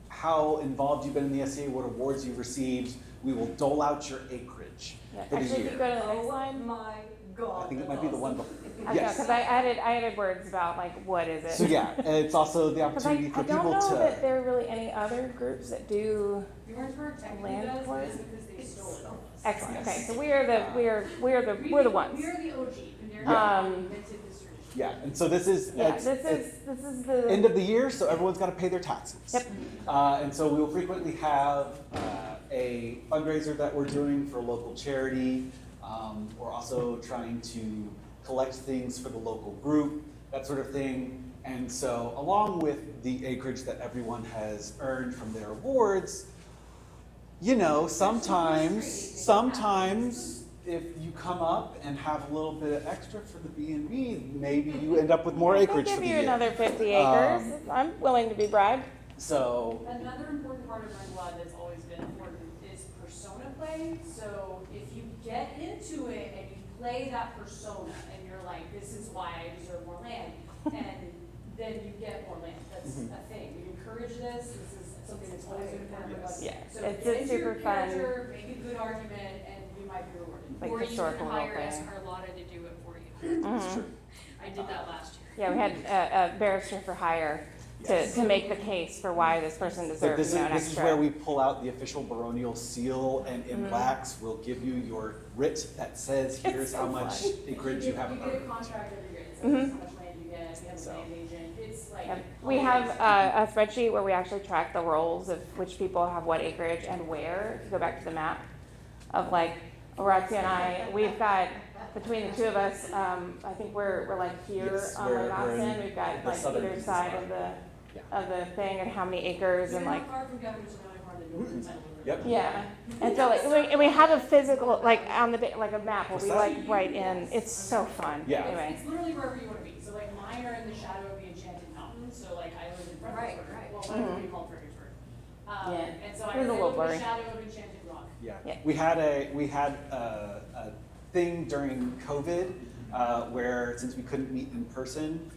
how involved you've been in the SCA, what awards you've received, we will dole out your acreage Yeah. for the Actually, if you year. go to the next slide. Oh my God. I think it might be the one before. Because Yes. I added words about like what is it. So yeah, and it's also the 'Cause opportunity I for don't people know that to, there are really any other groups that do. Warrensburg technically Land does, but court? it's because they stole it from us. Excellent. Yes. Okay, so we're the ones. We are the OG, and they're Yeah. the invented this tradition. yeah, and so this is, Yeah, it's this is the end of the year, so everyone's got to pay their taxes. Yep. And so we will frequently have a fundraiser that we're doing for a local charity. We're also trying to collect things for the local group, that sort of thing. And so along with the acreage that everyone has earned from their awards, you know, sometimes if you come up and have a little bit of extra for the B&B, maybe you end up with more acreage I'll for give the you year. another 50 acres. I'm willing to be bribed. So, Another important part of Bryn Gwlad that's always been important is persona play. So if you get into it and you play that persona and you're like, this is why I deserve more land, and then you get more land. That's a thing. We encourage this. This is something that's always been important for us. Yeah, So it's get just into your super fun. character, make a good argument, and you might be rewarded. Like Or you can historical role hire playing. Carlotta to do it for you. that's true. I did that last year. Yeah, we had a barrister for hire to make the case for why this person But deserves this is, an this is extra. where we pull out the official baronial seal, and Mm-hmm. in wax, we'll give you your writ that says, here's so how much fun. acreage you have You get a earned. contract every year. It says Mhm. how much land you get. We have So. a land agent. It's like. Yeah, we have a spreadsheet where we actually track the roles of which people have what acreage and where. If you go back to the map of like Orazio and I, we've got between the two of us, I think we're like here Yes, on we're Lake Austin. in We've got the like southern either side of the thing and how many acres We're and not like. far from Governor's Valley, we're on the northern side of the river. Yep. Yeah, and so like, and we have a physical, like on the, like a map where we like write in, it's so fun. Yeah. Anyway, It's literally wherever you want to be. So like mine are in the shadow of the Enchanted Mountains. So like I live in Fredericksburg. Right. Well, whatever you call Fredericksburg. Yeah. And so I It was a live little in blurry. the shadow of Enchanted Rock. Yeah. Yeah. We had a thing during COVID where, since we couldn't meet in person,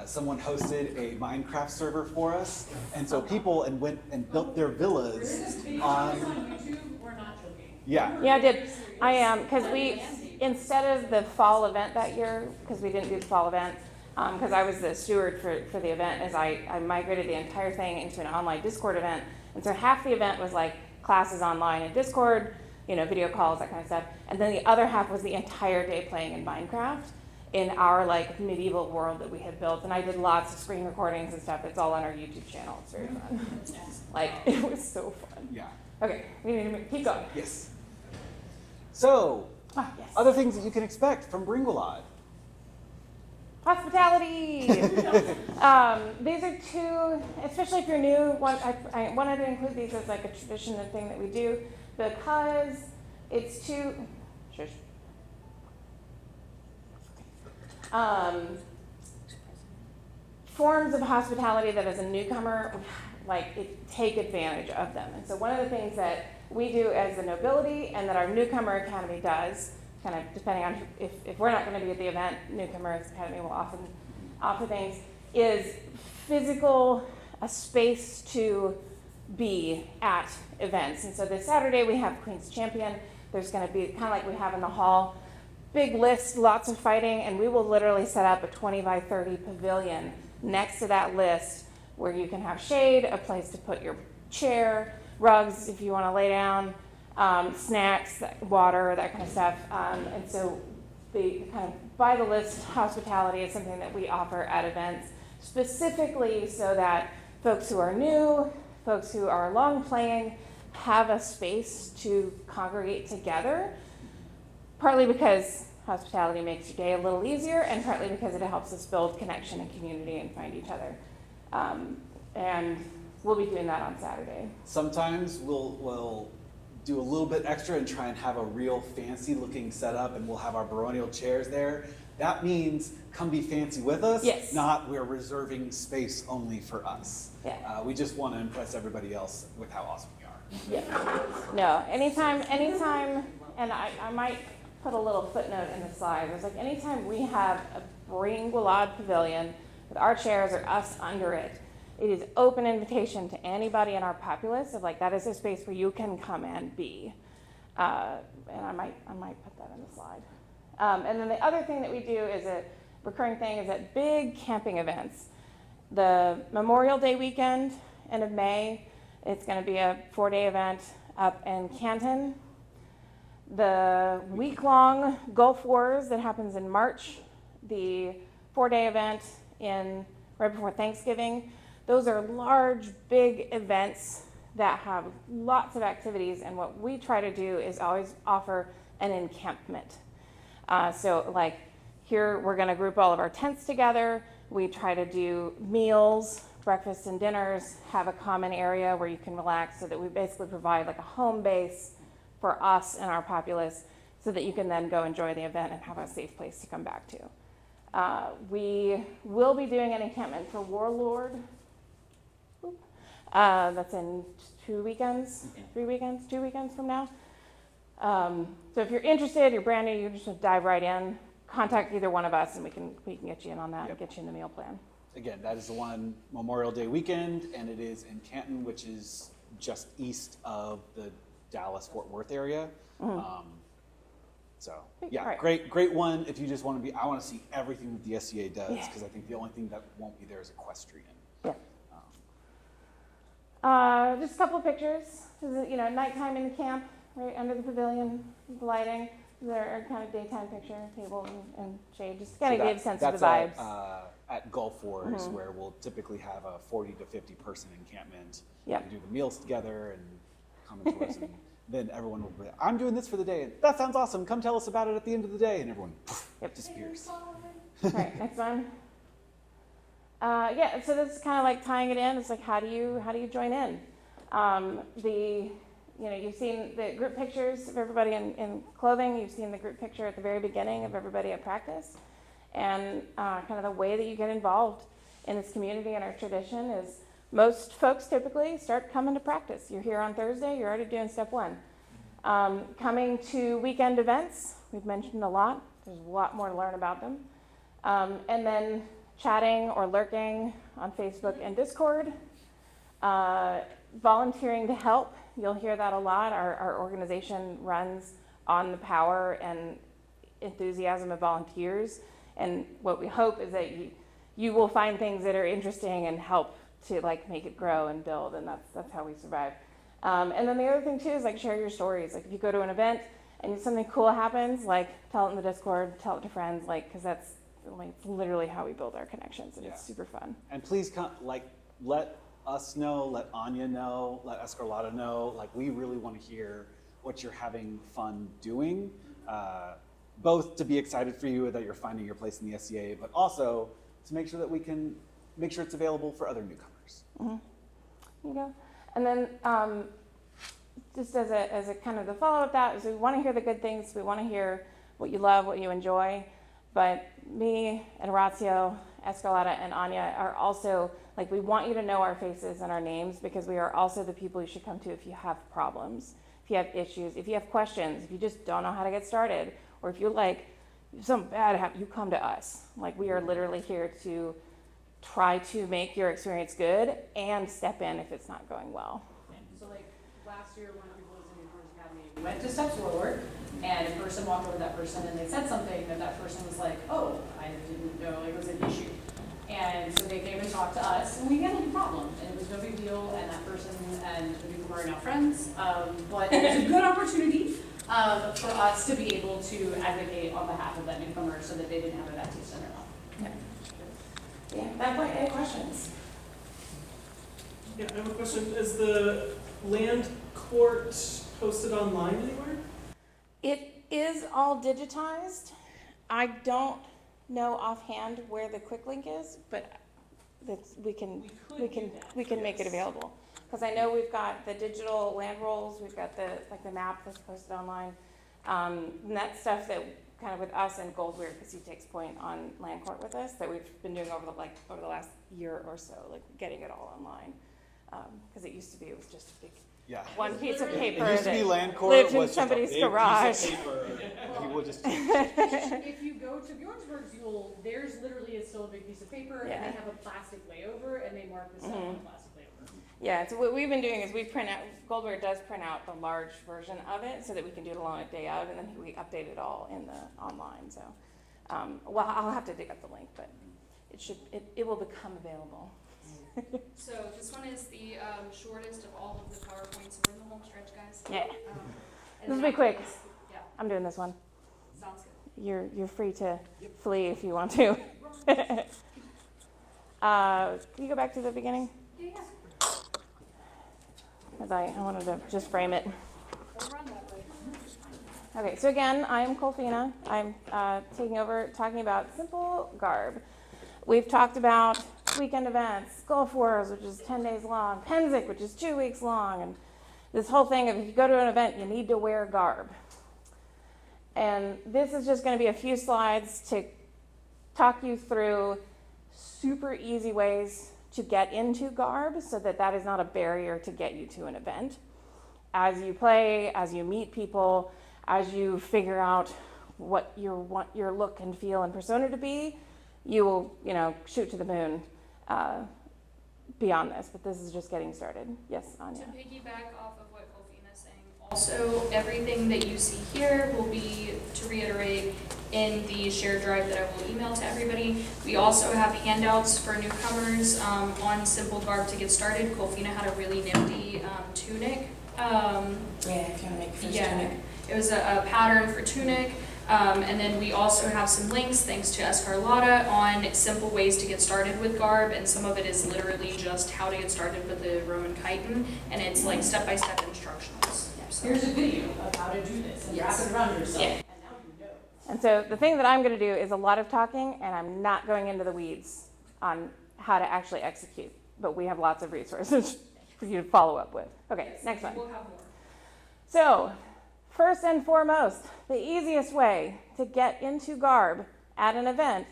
someone hosted a Minecraft server for us, and so people went and built their There's villas this video on. on YouTube. We're not joking. Yeah. yeah, I did. Because we, instead of the fall event that year, because we didn't do the fall event, because I was the steward for the event, as I migrated the entire thing into an online Discord event. And so half the event was like classes online in Discord, video calls, that kind of stuff. And then the other half was the entire day playing in Minecraft in our like medieval world that we had built. And I did lots of screen recordings and stuff. It's all on our YouTube channel. It's very fun. Like, it was so fun. Yeah. Okay, we need to keep going. Yes. So, Ah, yes. other things that you can expect from Bryn Gwlad. Hospitality. These are two, especially if you're new. I wanted to include these as like a tradition and thing that we do because it's two. Shush. Forms of hospitality that as a newcomer, take advantage of them. And so one of the things that we do as the nobility and that our Newcomer Academy does, kind of depending on if we're not going to be at the event, Newcomers Academy will often offer things, is a space to be at events. And so this Saturday we have Queen's Champion. There's going to be kind of like we have in the hall, big list, lots of fighting, and we will literally set up a 20 by 30 pavilion next to that list where you can have shade, a place to put your chair, rugs if you want to lay down, snacks, water, that kind of stuff. And so the kind of by the list hospitality is something that we offer at events specifically so that folks who are new, folks who are long playing, have a space to congregate together, partly because hospitality makes your day a little easier, and partly because it helps us build connection and community and find each other. And we'll be doing that on Saturday. Sometimes we'll do a little bit extra and try and have a real fancy looking setup, and we'll have our baronial chairs there. That means come be fancy with us, Yes. not we're reserving space only for us. Yeah. We just want to impress everybody else with how awesome we are. Yeah. No, anytime, and I might put a little footnote in the slide. It's like anytime we have a Bryn Gwlad pavilion with our chairs or us under it, it is open invitation to anybody in our populace of like, that is a space where you can come and be. And I might put that in the slide. And then the other thing that we do is a recurring thing is at big camping events. The Memorial Day weekend, end of May, it's going to be a 4-day event up in Canton. The week-long Gulf Wars that happens in March, the 4-day event right before Thanksgiving. Those are large, big events that have lots of activities, and what we try to do is always offer an encampment. So like here, we're going to group all of our tents together. We try to do meals, breakfasts and dinners, have a common area where you can relax, so that we basically provide like a home base for us and our populace, so that you can then go enjoy the event and have a safe place to come back to. We will be doing an encampment for Warlord. That's in 2 weekends, 3 weekends, 2 weekends from now. So if you're interested, you're brand new, you just dive right in, contact either one of us, and we can get you in on that and get you in the meal plan. Again, that is the one Memorial Day weekend, and it is in Canton, which is just east of the Dallas-Fort Worth area. So yeah, Right. great one if you just want to be, I want to see everything that the SCA does, because I think the only thing that won't be there is equestrian. Yeah. Just a couple of pictures. This is, nighttime in the camp, right under the pavilion, the lighting. There are kind of daytime picture, table and shade, just kind of give a sense of the vibes. That's at Gulf Wars, where we'll typically have a 40 to 50 person encampment. Yep. And do the meals together and comment to us, and then everyone will be like, I'm doing this for the day. And that sounds awesome. Come tell us about it at the end of the day. And everyone disappears. All right, next one. Yeah, so this is kind of like tying it in. It's like, how do you join in? You've seen the group pictures of everybody in clothing. You've seen the group picture at the very beginning of everybody at practice. And kind of the way that you get involved in this community and our tradition is most folks typically start coming to practice. You're here on Thursday, you're already doing step 1. Coming to weekend events, we've mentioned a lot. There's a lot more to learn about them. And then chatting or lurking on Facebook and Discord. Volunteering to help. You'll hear that a lot. Our organization runs on the power and enthusiasm of volunteers. And what we hope is that you will find things that are interesting and help to make it grow and build, and that's how we survive. And then the other thing too is share your stories. If you go to an event and something cool happens, tell it in the Discord, tell it to friends, because that's literally how we build our connections, and it's super fun. And please let us know, let Anya know, let Escarlata know. We really want to hear what you're having fun doing, both to be excited for you that you're finding your place in the SCA, but also to make sure that we can make sure it's available for other newcomers. Mm-hmm. There you go. And then just as a kind of the follow-up that is we want to hear the good things. We want to hear what you love, what you enjoy. But me and Orazio, Escarlata, and Anya are also, we want you to know our faces and our names, because we are also the people you should come to if you have problems, if you have issues, if you have questions, if you just don't know how to get started, or if you're if something bad happens, you come to us. We are literally here to try to make your experience good and step in if it's not going well. So last year when we was in New York Academy, we went to Steps Forward, and a person walked over to that person and they said something that person was like, oh, I didn't know it was an issue. And so they came and talked to us, and we handled the problem, and it was no big deal, and that person and the newcomer are now friends. But it was a good opportunity for us to be able to advocate on behalf of that newcomer so that they didn't have a bad taste in their mouth. Yeah, at that point, any questions? Yeah, I have a question. Is the land court posted online anywhere? It is all digitized. I don't know offhand where the quick link is, but we can make it available. Because I know we've got the digital land rolls, we've got the map that's posted online. And that's stuff that kind of with us and Goldweir, because he takes point on land court with us, that we've been doing over the last year or so, like getting it all online. Because it used to be, it was just a big Yeah. one piece of paper It used to be that land court lived in was just a somebody's big garage. piece of paper. You will just If you go to Bjornsburg's, theirs literally is still a big piece of paper, and Yeah. they have a plastic layover, and they mark the stuff on the plastic layover. Yeah, so what we've been doing is we print out, Goldweir does print out the large version of it so that we can do it along a day out, and then we update it all in the online, so. Well, I'll have to dig up the link, but it will become available. So this one is the shortest of all of the PowerPoints. We're in the home stretch, guys. Yeah, And This will that be quick. is- Yeah, I'm doing this one. sounds good. You're free to flee if you want to. Can you go back to the beginning? Yeah. Because I wanted to just frame it. We'll run that way. Okay, so again, I'm Colfina. I'm taking over talking about simple garb. We've talked about weekend events, Gulf Wars, which is 10 days long, Penzic, which is 2 weeks long, and this whole thing of if you go to an event, you need to wear garb. And this is just going to be a few slides to talk you through super easy ways to get into garb so that that is not a barrier to get you to an event. As you play, as you meet people, as you figure out what you want your look and feel and persona to be, you will, shoot to the moon beyond this. But this is just getting started. Yes, Anya. To piggyback off of what Colfina's saying, also everything that you see here will be, to reiterate, in the shared drive that I will email to everybody. We also have handouts for newcomers on simple garb to get started. Colfina had a really nifty tunic. Yeah, if you want to make first tunic. It was a pattern for tunic. And then we also have some links, thanks to Escarlata, on simple ways to get started with garb, and some of it is literally just how to get started with the Roman chiton, and it's like step-by-step instructionals. So. Here's a video of how to do this, and wrap it around yourself, Yeah. and now you know. And so the thing that I'm going to do is a lot of talking, and I'm not going into the weeds on how to actually execute. But we have lots of resources for you to follow up with. Okay, Yes, next one. We'll have more. So, first and foremost, the easiest way to get into garb at an event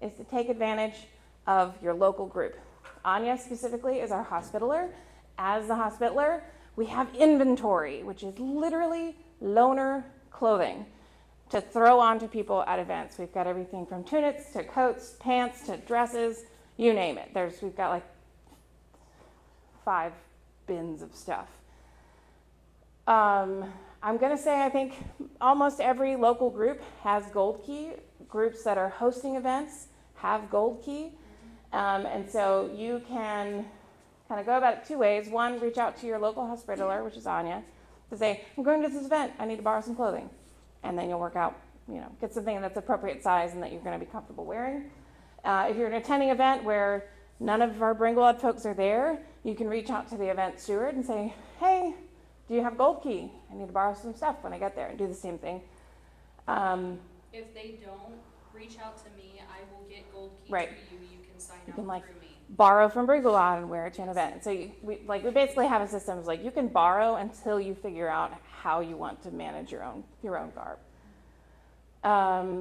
is to take advantage of your local group. Anya specifically is our hospitaler. As the hospitaler, we have inventory, which is literally loaner clothing to throw onto people at events. We've got everything from tunics to coats, pants to dresses, you name it. We've got like 5 bins of stuff. I'm going to say I think almost every local group has Gold Key. Groups that are hosting events have Gold Key. And so you can kind of go about it 2 ways. One, reach out to your local hospitaler, which is Anya, to say, I'm going to this event, I need to borrow some clothing. And then you'll work out, get something that's appropriate size and that you're going to be comfortable wearing. If you're attending an event where none of our Bryn Gwlad folks are there, you can reach out to the event steward and say, hey, do you have Gold Key? I need to borrow some stuff when I get there, and do the same thing. If they don't reach out to me, I will get Gold Key Right. to you. You can sign You up can, like, through me. borrow from Bryn Gwlad and wear it to an event. So we basically have a system like you can borrow until you figure out how you want to manage your own garb.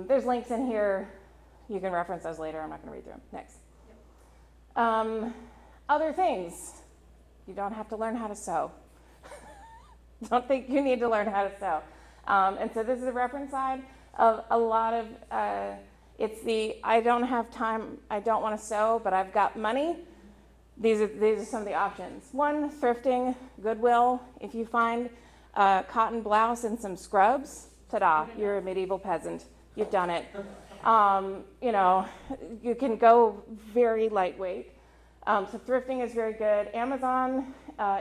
There's links in here. You can reference those later. I'm not going to read through them. Next. Other things. You don't have to learn how to sew. Don't think you need to learn how to sew. And so this is a reference side of a lot of, it's the, I don't have time, I don't want to sew, but I've got money. These are some of the options. One, thrifting, Goodwill. If you find a cotton blouse and some scrubs, ta-da, you're a medieval peasant. You've done it. You can go very lightweight. So thrifting is very good. Amazon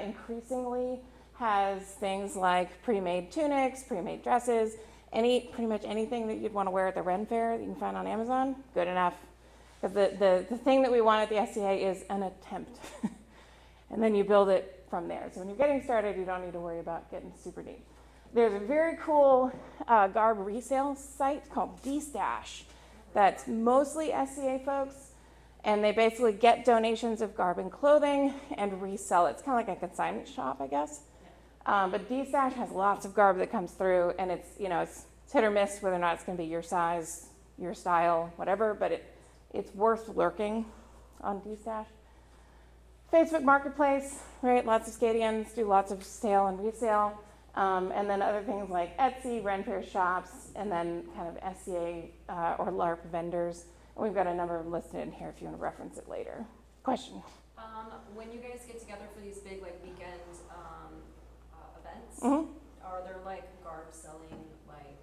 increasingly has things like pre-made tunics, pre-made dresses, pretty much anything that you'd want to wear at the Ren Fair that you can find on Amazon, good enough. Because the thing that we want at the SCA is an attempt. And then you build it from there. So when you're getting started, you don't need to worry about getting super deep. There's a very cool garb resale site called D-Stash that's mostly SCA folks, and they basically get donations of garb and clothing and resell it. It's kind of like a consignment shop, I guess. But D-Stash has lots of garb that comes through, and it's hit or miss whether or not it's going to be your size, your style, whatever, but it's worth lurking on D-Stash. Facebook Marketplace, right? Lots of Scadians do lots of sale and resale. And then other things like Etsy, Rapier shops, and then kind of SCA or LARP vendors. And we've got a number of them listed in here if you want to reference it later. Question? When you guys get together for these big like weekend events, Mm-hmm. are there like garb selling like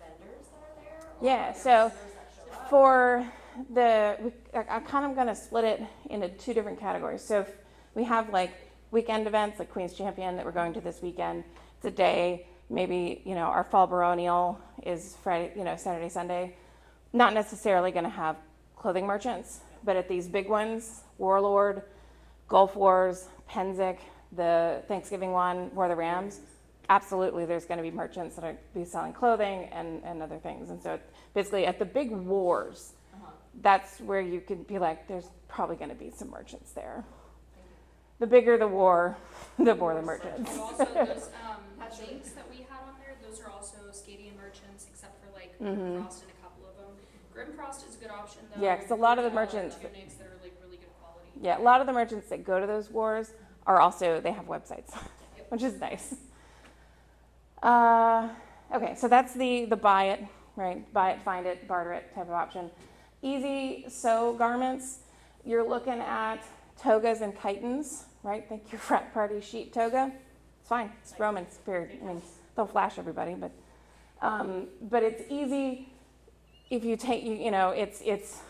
vendors that are there? Or Yeah, are there so vendors that show up? for I'm kind of going to split it into two different categories. So if we have like weekend events like Queen's Champion that we're going to this weekend. It's a day, maybe, our fall baronial is Friday, Saturday, Sunday. Not necessarily going to have clothing merchants, but at these big ones, Warlord, Gulf Wars, Penzic, the Thanksgiving one, War of the Rams, absolutely there's going to be merchants that are be selling clothing and other things. And so basically at the big wars, that's where you could be like, there's probably going to be some merchants there. The bigger the war, the more the merchants. So also those links that we had on there, those are also Scadian merchants, except for like Grimfrost and a couple of them. Grimfrost is a good option though. Yeah, because a lot of the for, merchants. tunics that are like really good quality. Yeah, a lot of the merchants that go to those wars are also, they have websites, which is nice. Okay, so that's the buy it, right? Buy it, find it, barter it type of option. Easy sew garments, you're looking at togas and chitons, right? Think your frat party sheet toga. It's fine, it's Roman spirit. I mean, they'll flash everybody, but it's easy if you take, it's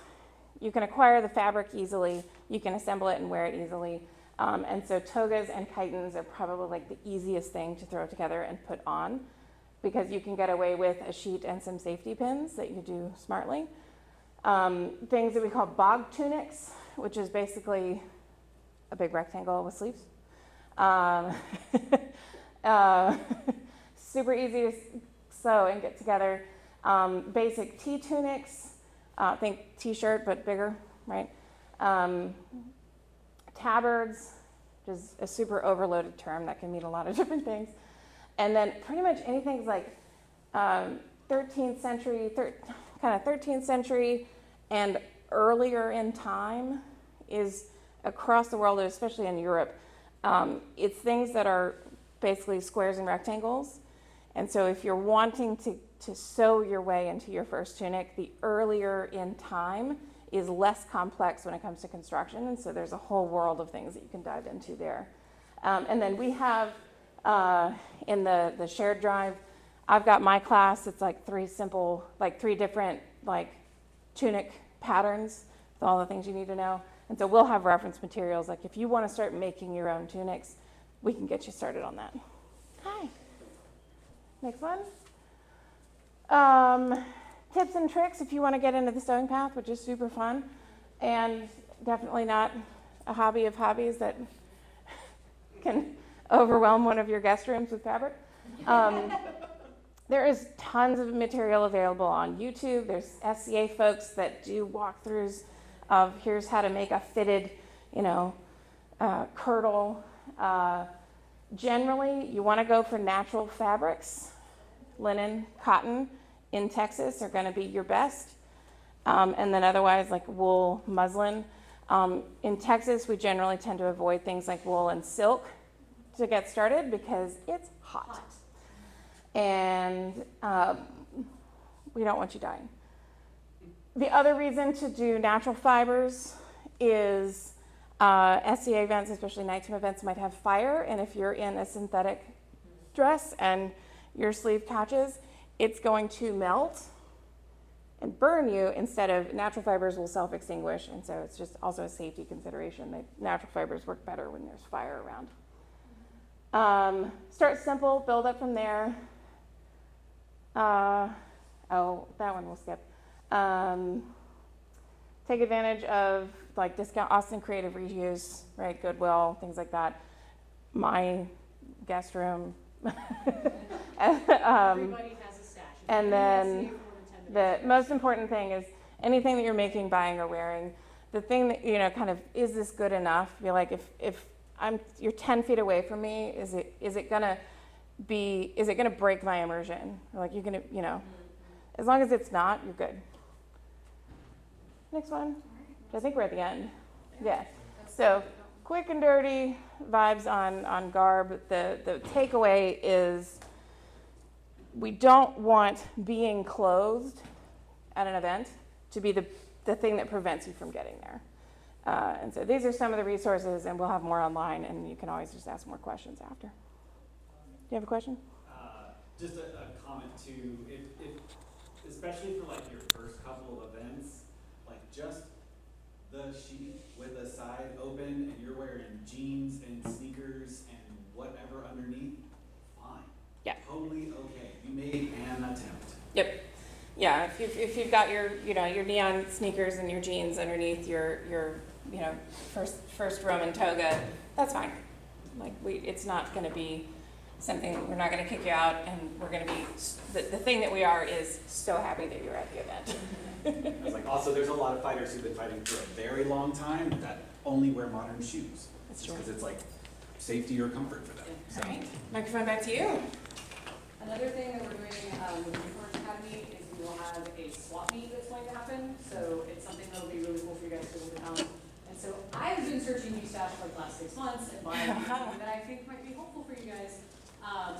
you can acquire the fabric easily, you can assemble it and wear it easily. And so togas and chitons are probably like the easiest thing to throw together and put on because you can get away with a sheet and some safety pins that you do smartly. Things that we call bog tunics, which is basically a big rectangle with sleeves. Super easy to sew and get together. Basic T-tunics, think T-shirt but bigger, right? Tabards, which is a super overloaded term that can mean a lot of different things. And then pretty much anything like 13th century, kind of 13th century and earlier in time is across the world, especially in Europe. It's things that are basically squares and rectangles. And so if you're wanting to sew your way into your first tunic, the earlier in time is less complex when it comes to construction. And so there's a whole world of things that you can dive into there. And then we have in the shared drive, I've got my class. It's like three different tunic patterns with all the things you need to know. And so we'll have reference materials. Like if you want to start making your own tunics, we can get you started on that. Hi. Next one. Tips and tricks if you want to get into the sewing path, which is super fun and definitely not a hobby of hobbies that can overwhelm one of your guest rooms with fabric. There is tons of material available on YouTube. There's SCA folks that do walkthroughs of here's how to make a fitted, kirtle. Generally, you want to go for natural fabrics. Linen, cotton in Texas are going to be your best. And then otherwise, like wool, muslin. In Texas, we generally tend to avoid things like wool and silk to get started because it's hot. And we don't want you dying. The other reason to do natural fibers is SCA events, especially nighttime events, might have fire. And if you're in a synthetic dress and your sleeve catches, it's going to melt and burn you instead of natural fibers will self-extinguish. And so it's just also a safety consideration that natural fibers work better when there's fire around. Start simple, build up from there. That one we'll skip. take advantage of like discount Austin Creative Reuse, right? Goodwill, things like that. My guest room. Everybody has a stash. If and you're in then NCA for more than 10 The minutes, most important thing is anything that you're making, buying, or wearing. The thing that, you know, kind of, is this good enough? Be like, if you're 10 feet away from me, is it gonna break my immersion? Or like, you're gonna, you know, as long as it's not, you're good. Next one. I think we're at the end. Yeah. So, quick and dirty vibes on garb. The takeaway is we don't want being clothed at an event to be the thing that prevents you from getting there. And so these are some of the resources, and we'll have more online, and you can always just ask more questions after. Do you have a question? Just a comment too, if especially for like your first couple of events, like just the sheet with the side open and you're wearing jeans and sneakers and whatever underneath, fine. Yeah. Totally okay. You made an attempt. Yep. Yeah, if you've got your, you know, your neon sneakers and your jeans underneath your you know, first Roman toga, that's fine. Like, it's not going to be something, we're not going to kick you out, and we're going to be, the thing that we are is so happy that you're at the event. I was like, also there's a lot of fighters who've been fighting for a very long time that only wear modern shoes. That's just true. because it's like safety or comfort for them. So. All right, microphone back to you. Another thing that we're doing with the Reforge Academy is we will have a swap meet that's going to happen. So it's something that will be really cool for you guys to look at. And so I've been searching new stash for the last 6 months and buying something that I think might be helpful for you guys. And